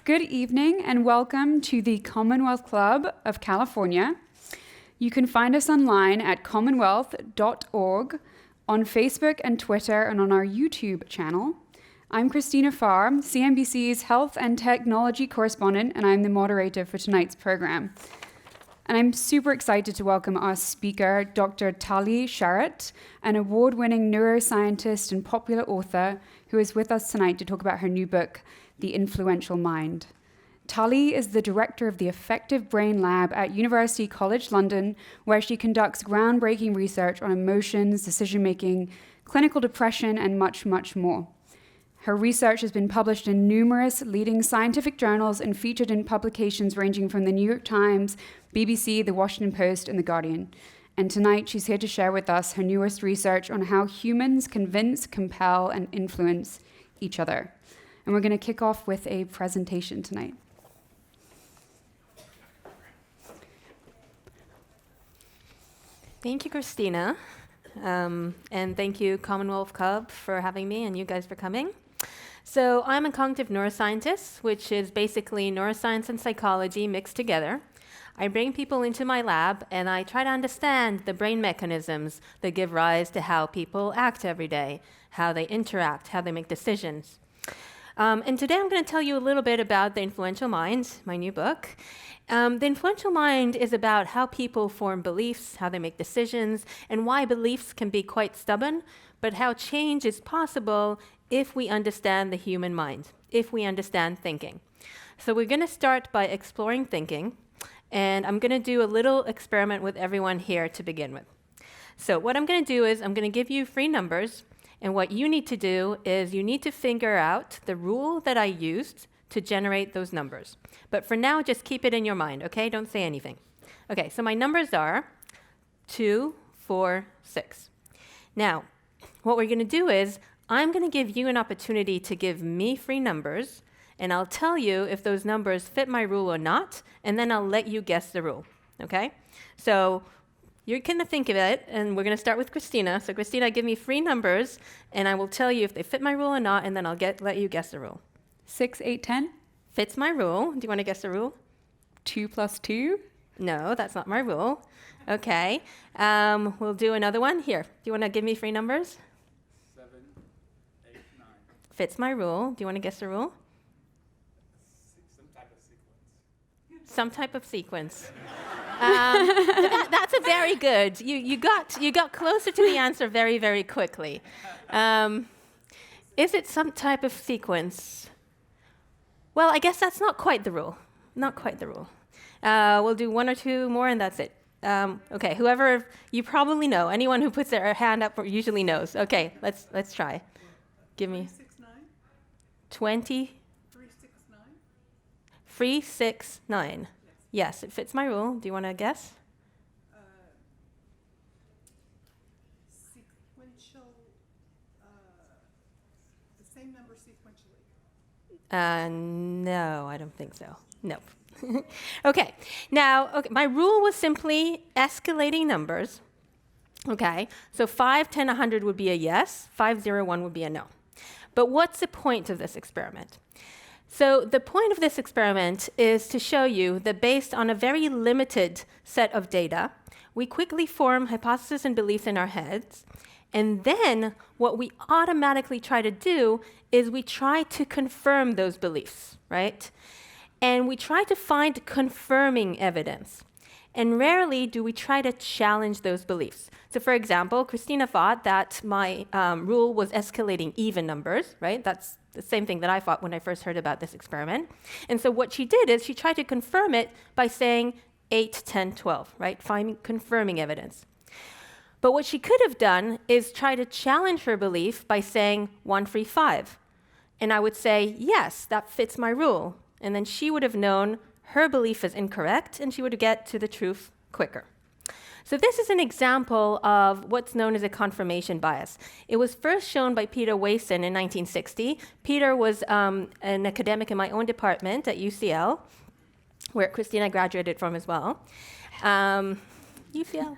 Good evening and welcome to the Commonwealth Club of California. You can find us online at commonwealth.org, on Facebook and Twitter, and on our YouTube channel. I'm Christina Farr, CNBC's Health and Technology correspondent, and I'm the moderator for tonight's program. And I'm super excited to welcome our speaker, Dr. Tali Sharot, an award-winning neuroscientist and popular author who is with us tonight to talk about her new book, The Influential Mind. Tali is the director of the Effective Brain Lab at University College London, where she conducts groundbreaking research on emotions, decision-making, clinical depression, and much, much more. Her research has been published in numerous leading scientific journals and featured in publications ranging from the New York Times, BBC, The Washington Post, and The Guardian. And tonight, she's here to share with us her newest research on how humans convince, compel, and influence each other. And we're going to kick off with a presentation tonight. Thank you, Christina. And thank you, Commonwealth Club, for having me and you guys for coming. So I'm a cognitive neuroscientist, which is basically neuroscience and psychology mixed together. I bring people into my lab and I try to understand the brain mechanisms that give rise to how people act every day, how they interact, how they make decisions. And today I'm going to tell you a little bit about The Influential Mind, my new book. The Influential Mind is about how people form beliefs, how they make decisions, and why beliefs can be quite stubborn, but how change is possible if we understand the human mind, if we understand thinking. So we're going to start by exploring thinking, and I'm going to do a little experiment with everyone here to begin with. So what I'm going to do is I'm going to give you 3 numbers, and what you need to do is you need to figure out the rule that I used to generate those numbers. But for now, just keep it in your mind, okay? Don't say anything. Okay, so my numbers are 2, 4, 6. Now, what we're going to do is I'm going to give you an opportunity to give me 3 numbers, and I'll tell you if those numbers fit my rule or not, and then I'll let you guess the rule, okay? So you're going to think of it, and we're going to start with Christina. So Christina, give me 3 numbers, and I will tell you if they fit my rule or not, and then I'll let you guess the rule. 6, 8, 10? Fits my rule. Do you want to guess the rule? 2 plus 2? No, that's not my rule. Okay. We'll do another one. Here. Do you want to give me 3 numbers? 7, 8, 9. Fits my rule. Do you want to guess the rule? Some type of sequence. Some type of sequence. That's a very good. You got closer to the answer very, very quickly. Is it some type of sequence? Well, I guess that's not quite the rule. Not quite the rule. We'll do 1 or 2 more, and that's it. Okay, whoever, you probably know. Anyone who puts their hand up usually knows. Okay, let's try. Give me 3, 6, 9. 20. 3, 6, 9. 3, 6, 9. Yes, it fits my rule. Do you want to guess? Sequential. The same number sequentially. No, I don't think so. Nope. Okay. Now, my rule was simply escalating numbers. Okay. So 5, 10, 100 would be a yes. 5, 0, 1 would be a no. But what's the point of this experiment? So the point of this experiment is to show you that based on a very limited set of data, we quickly form hypotheses and beliefs in our heads. And then what we automatically try to do is we try to confirm those beliefs, right? And we try to find confirming evidence. And rarely do we try to challenge those beliefs. So for example, Christina thought that my rule was escalating even numbers, right? That's the same thing that I thought when I first heard about this experiment. And so what she did is she tried to confirm it by saying 8, 10, 12, right? Confirming evidence. But what she could have done is try to challenge her belief by saying 1, 3, 5. And I would say, yes, that fits my rule. And then she would have known her belief is incorrect, and she would get to the truth quicker. So this is an example of what's known as a confirmation bias. It was first shown by Peter Wason in 1960. Peter was an academic in my own department at UCL, where Christina graduated from as well. UCL.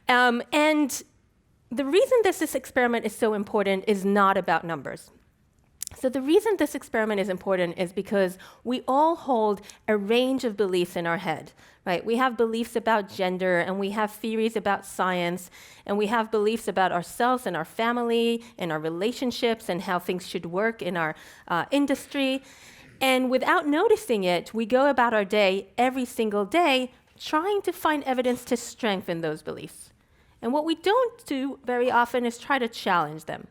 And the reason this experiment is so important is not about numbers. So the reason this experiment is important is because we all hold a range of beliefs in our head, right? We have beliefs about gender, and we have theories about science, and we have beliefs about ourselves and our family and our relationships and how things should work in our industry. And without noticing it, we go about our day every single day trying to find evidence to strengthen those beliefs. And what we don't do very often is try to challenge them.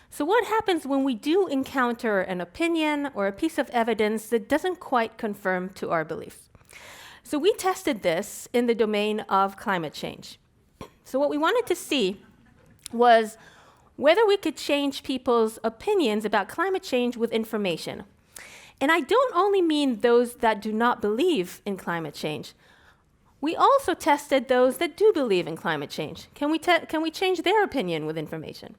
So what happens when we do encounter an opinion or a piece of evidence that doesn't quite confirm to our beliefs? So we tested this in the domain of climate change. So what we wanted to see was whether we could change people's opinions about climate change with information. And I don't only mean those that do not believe in climate change. We also tested those that do believe in climate change. Can we change their opinion with information?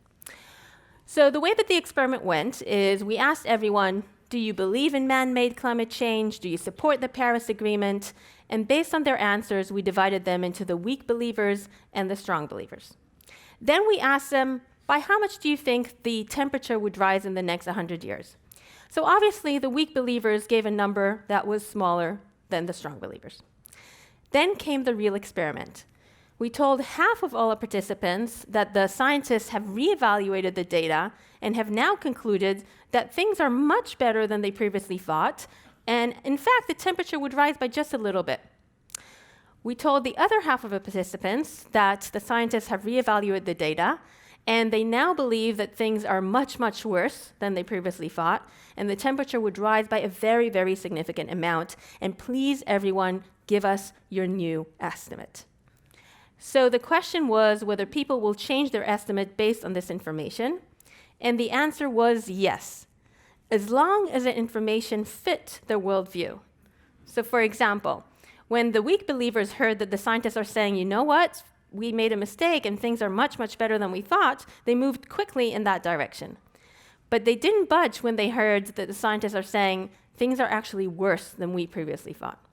So the way that the experiment went is we asked everyone, do you believe in man-made climate change? Do you support the Paris Agreement? And based on their answers, we divided them into the weak believers and the strong believers. Then we asked them, by how much do you think the temperature would rise in the next 100 years? So obviously, the weak believers gave a number that was smaller than the strong believers. Then came the real experiment. We told half of all our participants that the scientists have reevaluated the data and have now concluded that things are much better than they previously thought, and in fact, the temperature would rise by just a little bit. We told the other half of the participants that the scientists have reevaluated the data, and they now believe that things are much, much worse than they previously thought, and the temperature would rise by a very, very significant amount. And please, everyone, give us your new estimate. So the question was whether people will change their estimate based on this information, and the answer was yes, as long as the information fit their worldview. So for example, when the weak believers heard that the scientists are saying, you know what, we made a mistake and things are much, much better than we thought, they moved quickly in that direction. But they didn't budge when they heard that the scientists are saying things are actually worse than we previously thought.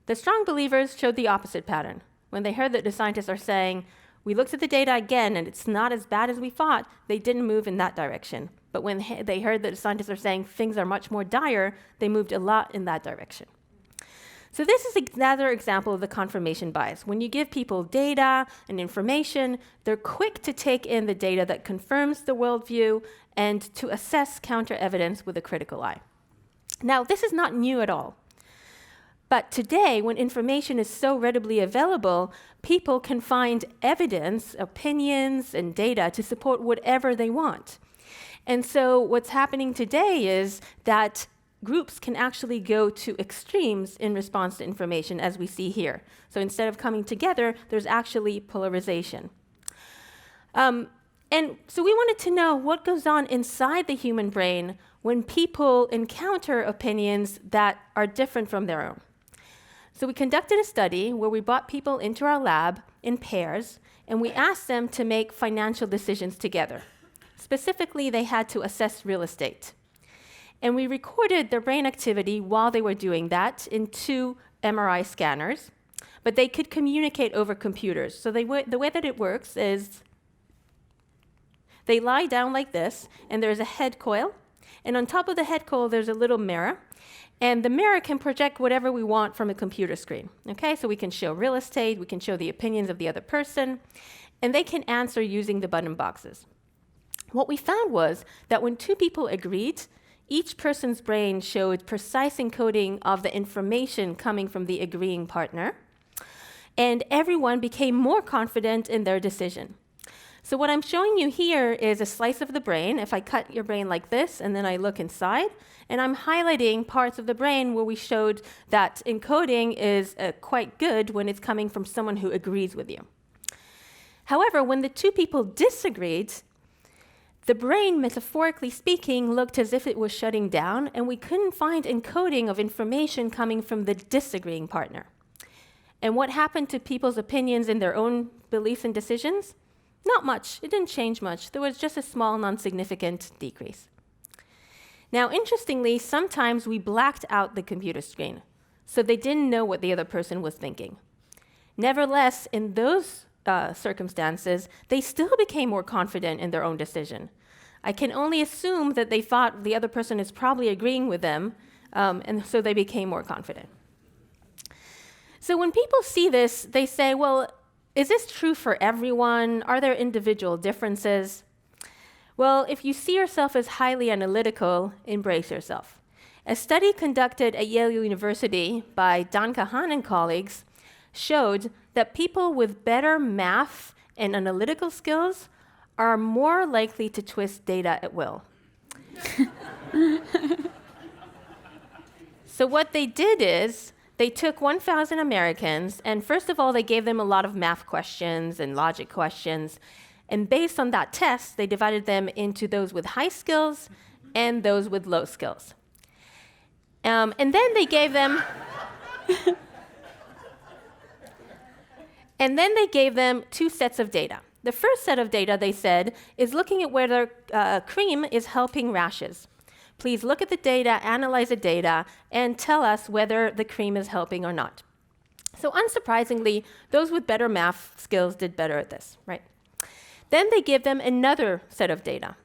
The strong believers showed the opposite pattern. When they heard that the scientists are saying, we looked at the data again and it's not as bad as we thought, they didn't move in that direction. But when they heard that the scientists are saying things are much more dire, they moved a lot in that direction. So this is another example of the confirmation bias. When you give people data and information, they're quick to take in the data that confirms the worldview and to assess counter-evidence with a critical eye. Now, this is not new at all. But today, when information is so readily available, people can find evidence, opinions, and data to support whatever they want. And so what's happening today is that groups can actually go to extremes in response to information, as we see here. So instead of coming together, there's actually polarization. And so we wanted to know what goes on inside the human brain when people encounter opinions that are different from their own. So we conducted a study where we brought people into our lab in pairs, and we asked them to make financial decisions together. Specifically, they had to assess real estate. And we recorded their brain activity while they were doing that in 2 MRI scanners, but they could communicate over computers. So the way that it works is they lie down like this, and there's a head coil, and on top of the head coil, there's a little mirror, and the mirror can project whatever we want from a computer screen. Okay, so we can show real estate, we can show the opinions of the other person, and they can answer using the button boxes. What we found was that when 2 people agreed, each person's brain showed precise encoding of the information coming from the agreeing partner, and everyone became more confident in their decision. So what I'm showing you here is a slice of the brain. If I cut your brain like this, and then I look inside, and I'm highlighting parts of the brain where we showed that encoding is quite good when it's coming from someone who agrees with you. However, when the 2 people disagreed, the brain, metaphorically speaking, looked as if it was shutting down, and we couldn't find encoding of information coming from the disagreeing partner. And what happened to people's opinions in their own beliefs and decisions? Not much. It didn't change much. There was just a small, non-significant decrease. Now, interestingly, sometimes we blacked out the computer screen, so they didn't know what the other person was thinking. Nevertheless, in those circumstances, they still became more confident in their own decision. I can only assume that they thought the other person is probably agreeing with them, and so they became more confident. So when people see this, they say, well, is this true for everyone? Are there individual differences? Well, if you see yourself as highly analytical, embrace yourself. A study conducted at Yale University by Dan Kahan and colleagues showed that people with better math and analytical skills are more likely to twist data at will. So what they did is they took 1,000 Americans, and first of all, they gave them a lot of math questions and logic questions. And based on that test, they divided them into those with high skills and those with low skills. And then they gave them two sets of data. The first set of data, they said, is looking at whether cream is helping rashes. Please look at the data, analyze the data, and tell us whether the cream is helping or not. So unsurprisingly, those with better math skills did better at this, right? Then they give them another set of data.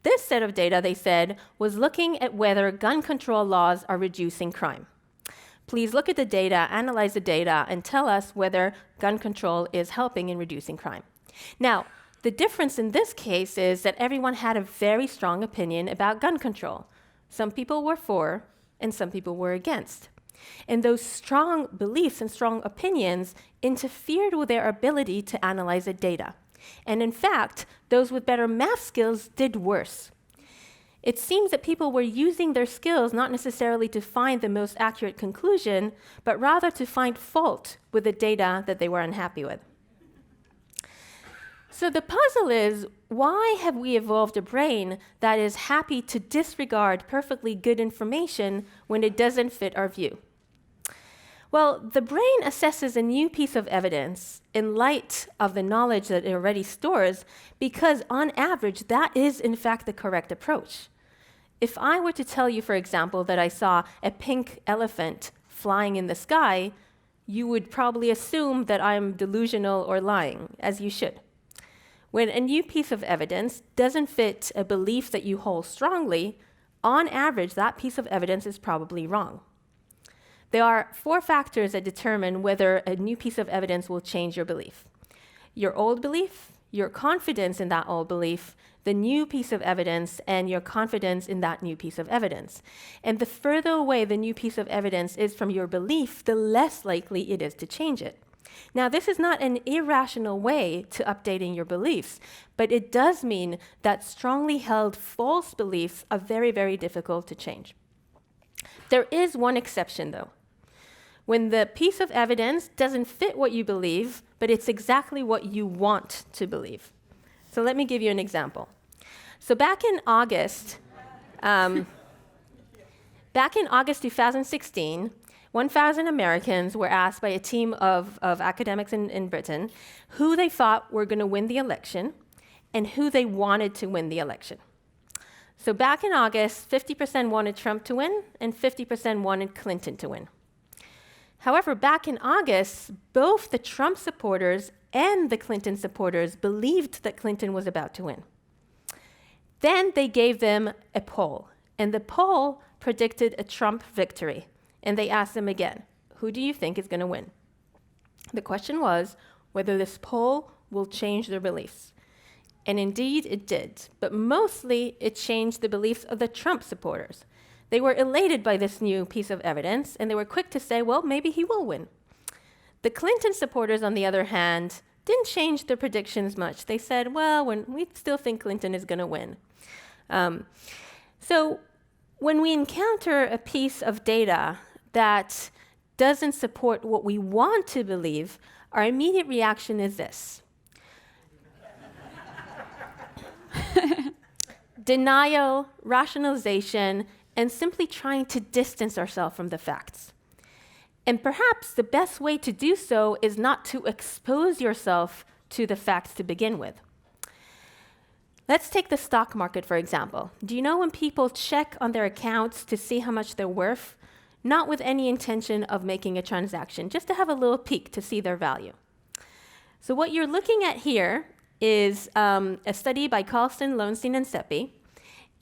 This set of data, they said, was looking at whether gun control laws are reducing crime. Please look at the data, analyze the data, and tell us whether gun control is helping in reducing crime. Now, the difference in this case is that everyone had a very strong opinion about gun control. Some people were for, and some people were against. And those strong beliefs and strong opinions interfered with their ability to analyze the data. And in fact, those with better math skills did worse. It seems that people were using their skills not necessarily to find the most accurate conclusion, but rather to find fault with the data that they were unhappy with. So the puzzle is, why have we evolved a brain that is happy to disregard perfectly good information when it doesn't fit our view? Well, the brain assesses a new piece of evidence in light of the knowledge that it already stores, because on average, that is in fact the correct approach. If I were to tell you, for example, that I saw a pink elephant flying in the sky, you would probably assume that I'm delusional or lying, as you should. When a new piece of evidence doesn't fit a belief that you hold strongly, on average, that piece of evidence is probably wrong. There are 4 factors that determine whether a new piece of evidence will change your belief: your old belief, your confidence in that old belief, the new piece of evidence, and your confidence in that new piece of evidence. And the further away the new piece of evidence is from your belief, the less likely it is to change it. Now, this is not an irrational way to updating your beliefs, but it does mean that strongly held false beliefs are very, very difficult to change. There is one exception, though. When the piece of evidence doesn't fit what you believe, but it's exactly what you want to believe. So let me give you an example. So back in August 2016, 1,000 Americans were asked by a team of academics in Britain who they thought were going to win the election and who they wanted to win the election. So back in August, 50% wanted Trump to win and 50% wanted Clinton to win. However, back in August, both the Trump supporters and the Clinton supporters believed that Clinton was about to win. Then they gave them a poll, and the poll predicted a Trump victory. And they asked them again, who do you think is going to win? The question was whether this poll will change their beliefs. And indeed it did, but mostly it changed the beliefs of the Trump supporters. They were elated by this new piece of evidence, and they were quick to say, well, maybe he will win. The Clinton supporters, on the other hand, didn't change their predictions much. They said, well, we still think Clinton is going to win. So when we encounter a piece of data that doesn't support what we want to believe, our immediate reaction is this. Denial, rationalization, and simply trying to distance ourselves from the facts. And perhaps the best way to do so is not to expose yourself to the facts to begin with. Let's take the stock market, for example. Do you know when people check on their accounts to see how much they're worth? Not with any intention of making a transaction, just to have a little peek to see their value. So what you're looking at here is a study by Carlson, Lowenstein, and Seppi,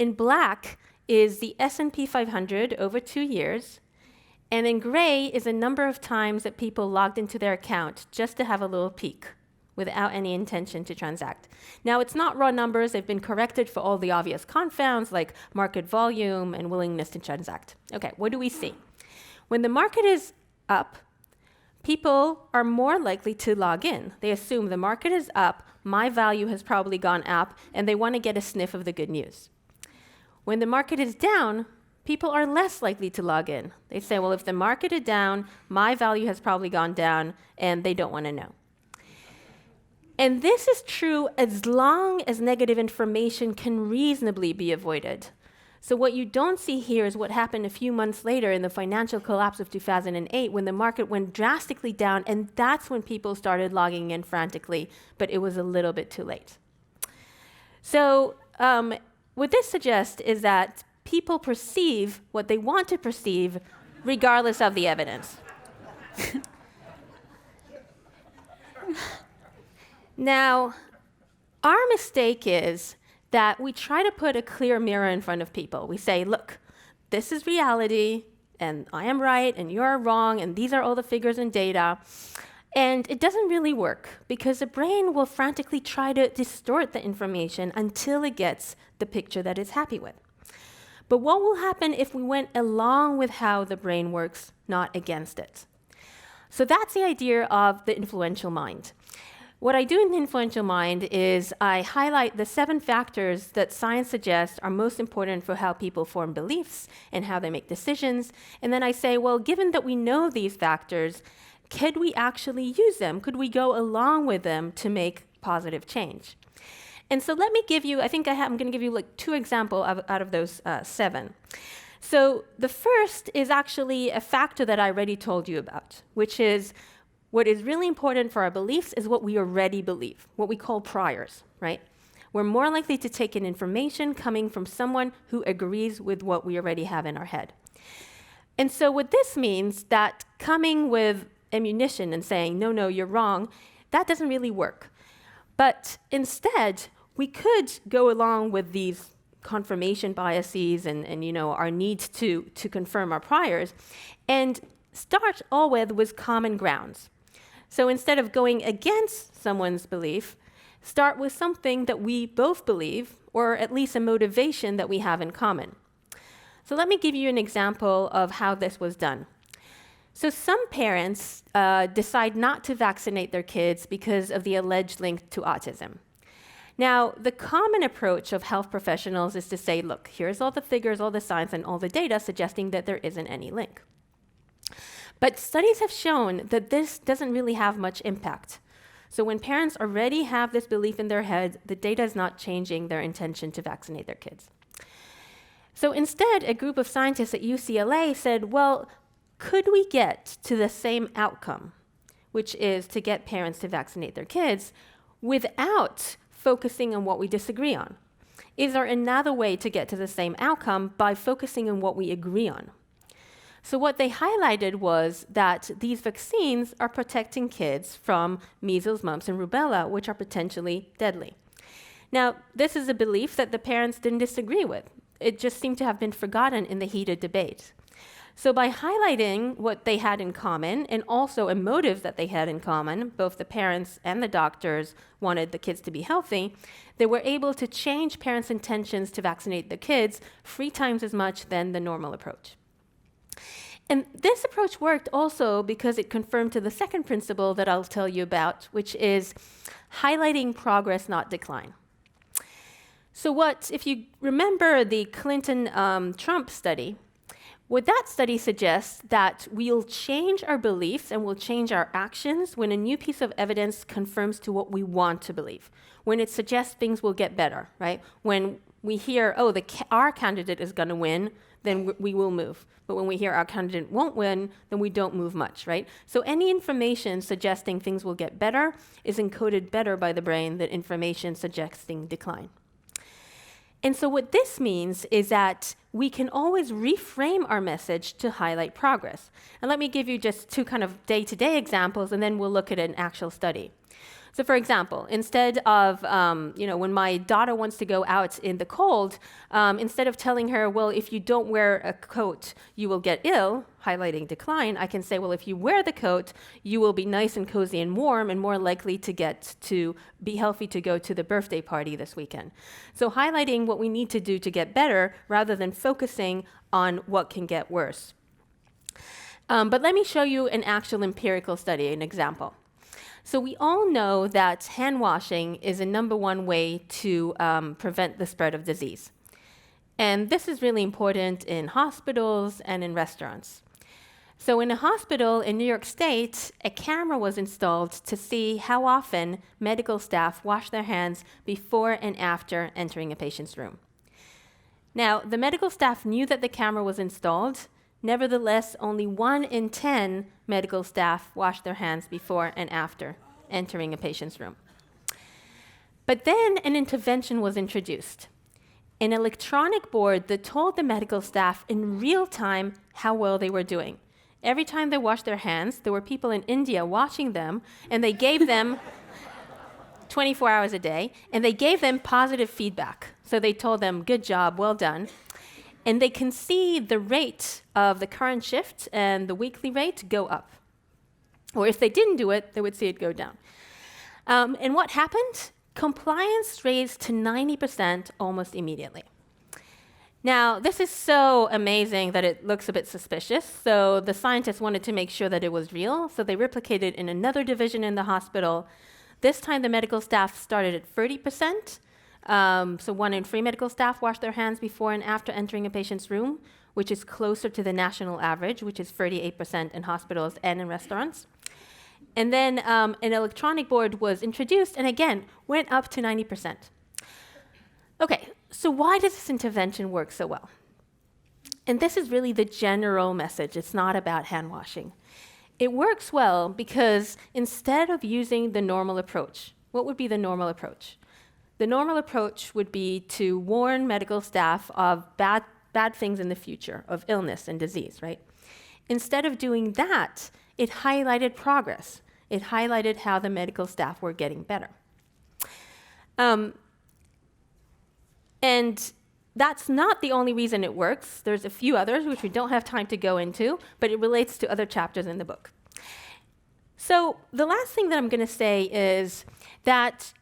In black is the S&P 500 over 2 years, and in gray is a number of times that people logged into their account just to have a little peek without any intention to transact. Now, it's not raw numbers. They've been corrected for all the obvious confounds like market volume and willingness to transact. Okay, what do we see? When the market is up, people are more likely to log in. They assume the market is up, my value has probably gone up, and they want to get a sniff of the good news. When the market is down, people are less likely to log in. They say, well, if the market is down, my value has probably gone down, and they don't want to know. And this is true as long as negative information can reasonably be avoided. So what you don't see here is what happened a few months later in the financial collapse of 2008 when the market went drastically down, and that's when people started logging in frantically, but it was a little bit too late. So what this suggests is that people perceive what they want to perceive regardless of the evidence. Now, our mistake is that we try to put a clear mirror in front of people. We say, look, this is reality, and I am right, and you're wrong, and these are all the figures and data. And it doesn't really work, because the brain will frantically try to distort the information until it gets the picture that it's happy with. But what will happen if we went along with how the brain works, not against it? So that's the idea of the influential mind. What I do in the influential mind is I highlight the 7 factors that science suggests are most important for how people form beliefs and how they make decisions. And then I say, well, given that we know these factors, could we actually use them? Could we go along with them to make positive change? And so let me give you, I'm going to give you like 2 examples out of those 7. So the first is actually a factor that I already told you about, which is what is really important for our beliefs is what we already believe, what we call priors, right? We're more likely to take in information coming from someone who agrees with what we already have in our head. And so what this means that coming with ammunition and saying, no, you're wrong, that doesn't really work. But instead, we could go along with these confirmation biases and our need to confirm our priors and start always with common grounds. So instead of going against someone's belief, start with something that we both believe, or at least a motivation that we have in common. So let me give you an example of how this was done. So some parents decide not to vaccinate their kids because of the alleged link to autism. Now, the common approach of health professionals is to say, look, here's all the figures, all the science, and all the data suggesting that there isn't any link. But studies have shown that this doesn't really have much impact. So when parents already have this belief in their head, the data is not changing their intention to vaccinate their kids. So instead, a group of scientists at UCLA said, well, could we get to the same outcome, which is to get parents to vaccinate their kids, without focusing on what we disagree on? Is there another way to get to the same outcome by focusing on what we agree on? So what they highlighted was that these vaccines are protecting kids from measles, mumps, and rubella, which are potentially deadly. Now, this is a belief that the parents didn't disagree with. It just seemed to have been forgotten in the heated debate. So by highlighting what they had in common, and also a motive that they had in common, both the parents and the doctors wanted the kids to be healthy, they were able to change parents' intentions to vaccinate the kids 3 times as much than the normal approach. And this approach worked also because it confirmed to the second principle that I'll tell you about, which is highlighting progress, not decline. So if you remember the Clinton-Trump study, what that study suggests that we'll change our beliefs and we'll change our actions when a new piece of evidence confirms to what we want to believe, when it suggests things will get better, right? When we hear, our candidate is going to win, then we will move. But when we hear our candidate won't win, then we don't move much, right? So any information suggesting things will get better is encoded better by the brain than information suggesting decline. And so what this means is that we can always reframe our message to highlight progress. And let me give you just 2 kind of day-to-day examples, and then we'll look at an actual study. So for example, instead of, when my daughter wants to go out in the cold, instead of telling her, well, if you don't wear a coat, you will get ill, highlighting decline, I can say, well, if you wear the coat, you will be nice and cozy and warm and more likely to be healthy to go to the birthday party this weekend. So highlighting what we need to do to get better rather than focusing on what can get worse. But let me show you an actual empirical study, an example. So we all know that hand washing is a number one way to prevent the spread of disease. And this is really important in hospitals and in restaurants. So in a hospital in New York State, a camera was installed to see how often medical staff wash their hands before and after entering a patient's room. Now, the medical staff knew that the camera was installed. Nevertheless, only 1 in 10 medical staff washed their hands before and after entering a patient's room. But then an intervention was introduced, an electronic board that told the medical staff in real time how well they were doing. Every time they washed their hands, there were people in India watching them, and they gave them 24 hours a day, and they gave them positive feedback. So they told them, good job, well done. And they can see the rate of the current shift and the weekly rate go up. Or if they didn't do it, they would see it go down. And what happened? Compliance raised to 90% almost immediately. Now, this is so amazing that it looks a bit suspicious. So the scientists wanted to make sure that it was real. So they replicated in another division in the hospital. This time, the medical staff started at 30%. So 1 in 3 medical staff wash their hands before and after entering a patient's room, which is closer to the national average, which is 38% in hospitals and in restaurants. And then an electronic board was introduced and again went up to 90%. Okay, so why does this intervention work so well? And this is really the general message. It's not about hand washing. It works well because instead of using the normal approach, what would be the normal approach? The normal approach would be to warn medical staff of bad things in the future, of illness and disease, right? Instead of doing that, it highlighted progress. It highlighted how the medical staff were getting better. And that's not the only reason it works. There's a few others, which we don't have time to go into, but it relates to other chapters in the book. So the last thing that I'm going to say is that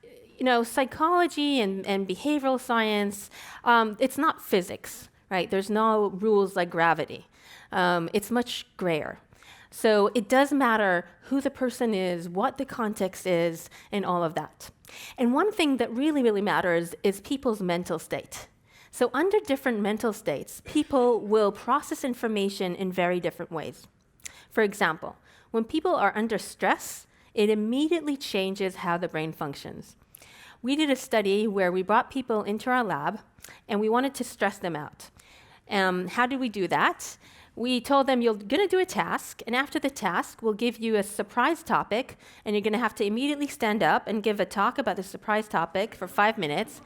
psychology and behavioral science, it's not physics, right? There's no rules like gravity. It's much grayer. So it does matter who the person is, what the context is, and all of that. And one thing that really, really matters is people's mental state. So under different mental states, people will process information in very different ways. For example, when people are under stress, it immediately changes how the brain functions. We did a study where we brought people into our lab, and we wanted to stress them out. How did we do that? We told them, you're going to do a task, and after the task, we'll give you a surprise topic, and you're going to have to immediately stand up and give a talk about the surprise topic for 5 minutes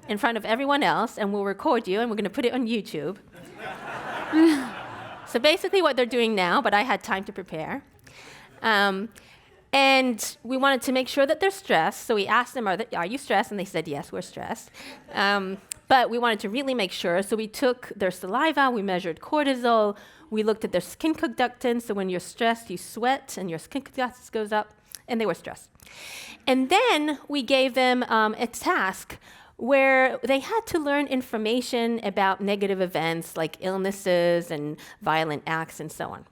in front of everyone else, and we'll record you, and we're going to put it on YouTube. So basically what they're doing now, but I had time to prepare. And we wanted to make sure that they're stressed, so we asked them, are you stressed? And they said, yes, we're stressed. But we wanted to really make sure, so we took their saliva, we measured cortisol, we looked at their skin conductance, so when you're stressed, you sweat, and your skin conductance goes up, and they were stressed. And then we gave them a task where they had to learn information about negative events like illnesses and violent acts and so on.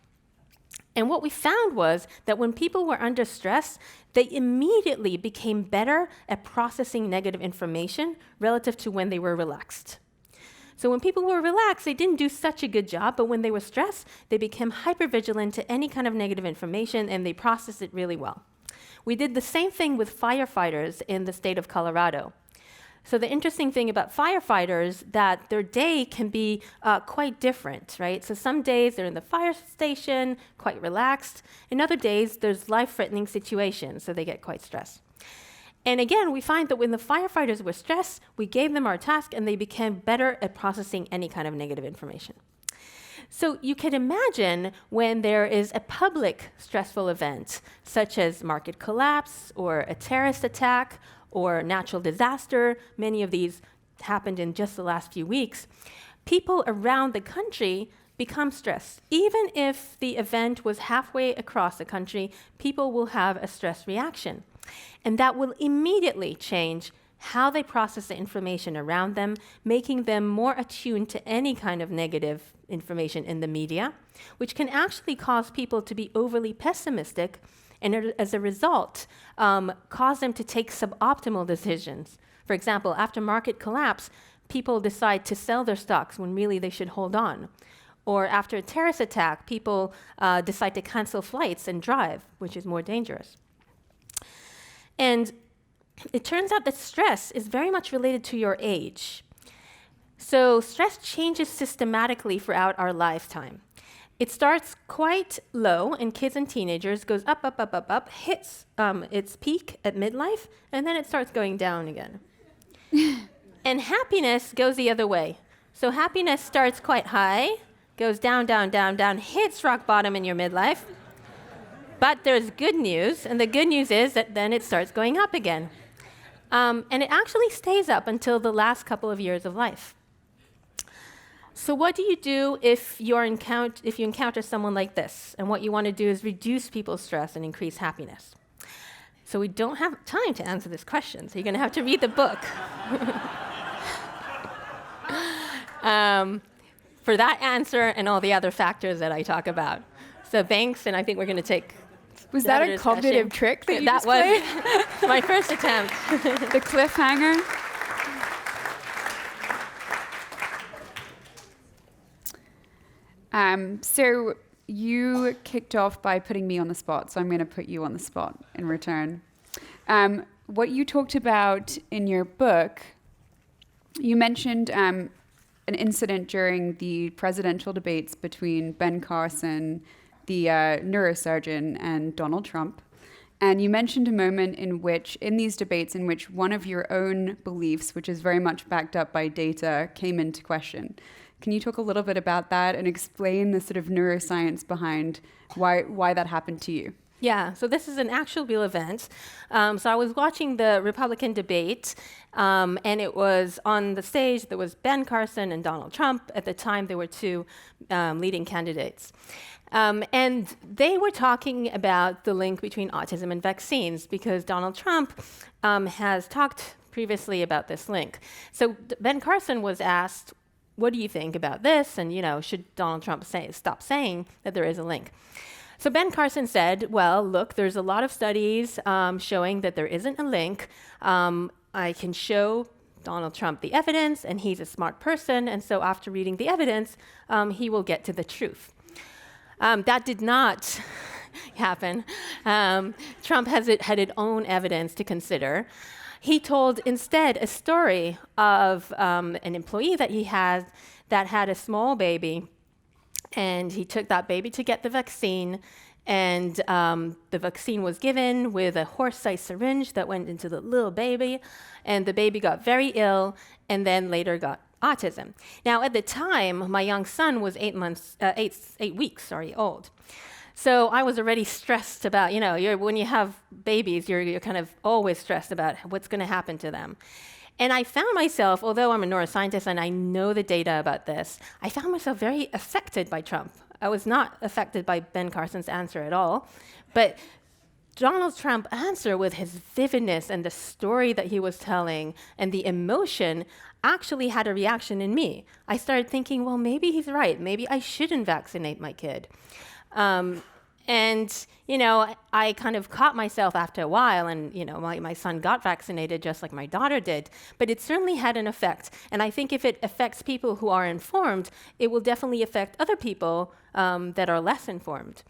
And what we found was that when people were under stress, they immediately became better at processing negative information relative to when they were relaxed. So when people were relaxed, they didn't do such a good job, but when they were stressed, they became hypervigilant to any kind of negative information, and they processed it really well. We did the same thing with firefighters in the state of Colorado. So the interesting thing about firefighters that their day can be quite different, right? So some days they're in the fire station, quite relaxed. In other days, there's life-threatening situations, so they get quite stressed. And again, we find that when the firefighters were stressed, we gave them our task, and they became better at processing any kind of negative information. So you can imagine when there is a public stressful event, such as market collapse or a terrorist attack or natural disaster, many of these happened in just the last few weeks, people around the country become stressed. Even if the event was halfway across the country, people will have a stress reaction. And that will immediately change how they process the information around them, making them more attuned to any kind of negative information in the media, which can actually cause people to be overly pessimistic and as a result, cause them to take suboptimal decisions. For example, after market collapse, people decide to sell their stocks when really they should hold on. Or after a terrorist attack, people decide to cancel flights and drive, which is more dangerous. And it turns out that stress is very much related to your age. So stress changes systematically throughout our lifetime. It starts quite low in kids and teenagers, goes up, up, up, up, up, hits its peak at midlife, and then it starts going down again. And happiness goes the other way. So happiness starts quite high, goes down, down, down, down, hits rock bottom in your midlife. But there's good news, and the good news is that then it starts going up again. And it actually stays up until the last couple of years of life. So what do you do if you encounter someone like this? And what you want to do is reduce people's stress and increase happiness. So we don't have time to answer this question, so you're going to have to read the book. For that answer and all the other factors that I talk about. So thanks, and I think we're going to take Was that a cognitive trick that you that just played? was my first attempt. The cliffhanger? So you kicked off by putting me on the spot, so I'm going to put you on the spot in return. What you talked about in your book, you mentioned an incident during the presidential debates between Ben Carson, the neurosurgeon, and Donald Trump. And you mentioned a moment in which, in these debates, in which one of your own beliefs, which is very much backed up by data, came into question. Can you talk a little bit about that and explain the sort of neuroscience behind why that happened to you? Yeah, so this is an actual real event. So I was watching the Republican debate, and it was on the stage, there was Ben Carson and Donald Trump. At the time, they were two leading candidates. And they were talking about the link between autism and vaccines, because Donald Trump has talked previously about this link. So Ben Carson was asked, what do you think about this? And, should Donald Trump stop saying that there is a link? So Ben Carson said, well, look, there's a lot of studies showing that there isn't a link. I can show Donald Trump the evidence, and he's a smart person, and so after reading the evidence, he will get to the truth. That did not happen. Trump had its own evidence to consider. He told instead a story of an employee that he had that had a small baby, and he took that baby to get the vaccine, and the vaccine was given with a horse-sized syringe that went into the little baby, and the baby got very ill and then later got autism. Now, at the time, my young son was 8 weeks old. So I was already stressed about, when you have babies, you're kind of always stressed about what's going to happen to them. And I found myself, although I'm a neuroscientist and I know the data about this, I found myself very affected by Trump. I was not affected by Ben Carson's answer at all, but Donald Trump's answer, with his vividness and the story that he was telling and the emotion, actually had a reaction in me. I started thinking, well, maybe he's right. Maybe I shouldn't vaccinate my kid. And, I kind of caught myself after a while, and, my son got vaccinated just like my daughter did, but it certainly had an effect. And I think if it affects people who are informed, it will definitely affect other people that are less informed.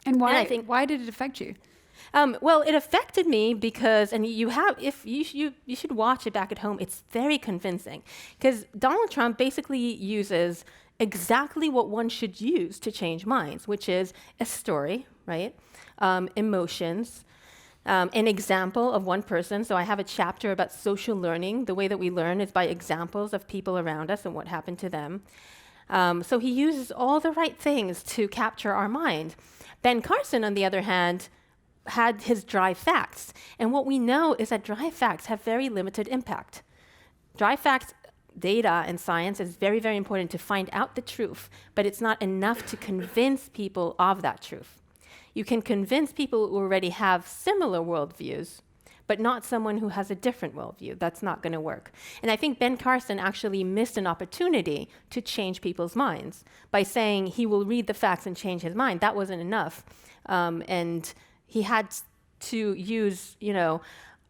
And why did it affect you? Well, it affected me because, and you should watch it back at home. It's very convincing, because Donald Trump basically uses exactly what one should use to change minds, which is a story, right? Emotions, an example of one person. So I have a chapter about social learning. The way that we learn is by examples of people around us and what happened to them. So he uses all the right things to capture our mind. Ben Carson, on the other hand, had his dry facts. And what we know is that dry facts have very limited impact. Dry facts data and science is very, very important to find out the truth, but it's not enough to convince people of that truth. You can convince people who already have similar worldviews, but not someone who has a different worldview. That's not going to work. And I think Ben Carson actually missed an opportunity to change people's minds by saying he will read the facts and change his mind. That wasn't enough. And he had to use,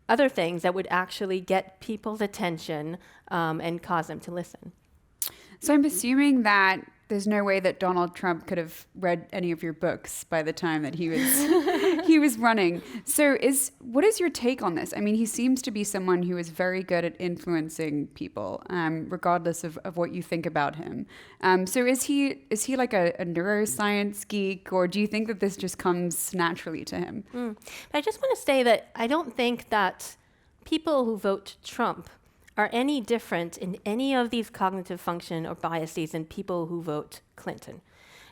other things that would actually get people's attention and cause them to listen. So I'm assuming that there's no way that Donald Trump could have read any of your books by the time that he was he was running. So what is your take on this? I mean, he seems to be someone who is very good at influencing people, regardless of what you think about him. So is he like a neuroscience geek, or do you think that this just comes naturally to him? But I just want to say that I don't think that people who vote Trump are any different in any of these cognitive function or biases than people who vote Clinton.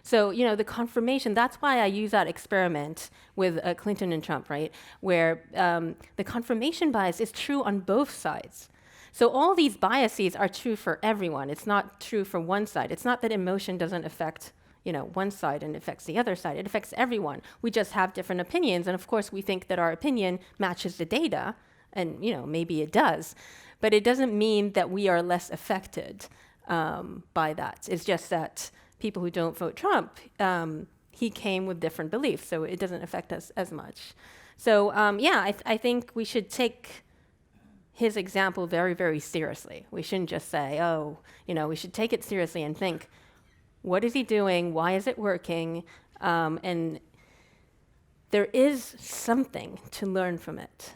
So, the confirmation, that's why I use that experiment with Clinton and Trump, right? Where the confirmation bias is true on both sides. So all these biases are true for everyone. It's not true for one side. It's not that emotion doesn't affect one side and affects the other side. It affects everyone. We just have different opinions. And of course, we think that our opinion matches the data. And, maybe it does. But it doesn't mean that we are less affected by that. It's just that people who don't vote Trump, he came with different beliefs, so it doesn't affect us as much. So, I think we should take his example very, very seriously. We shouldn't just say, we should take it seriously and think, what is he doing? Why is it working? And there is something to learn from it.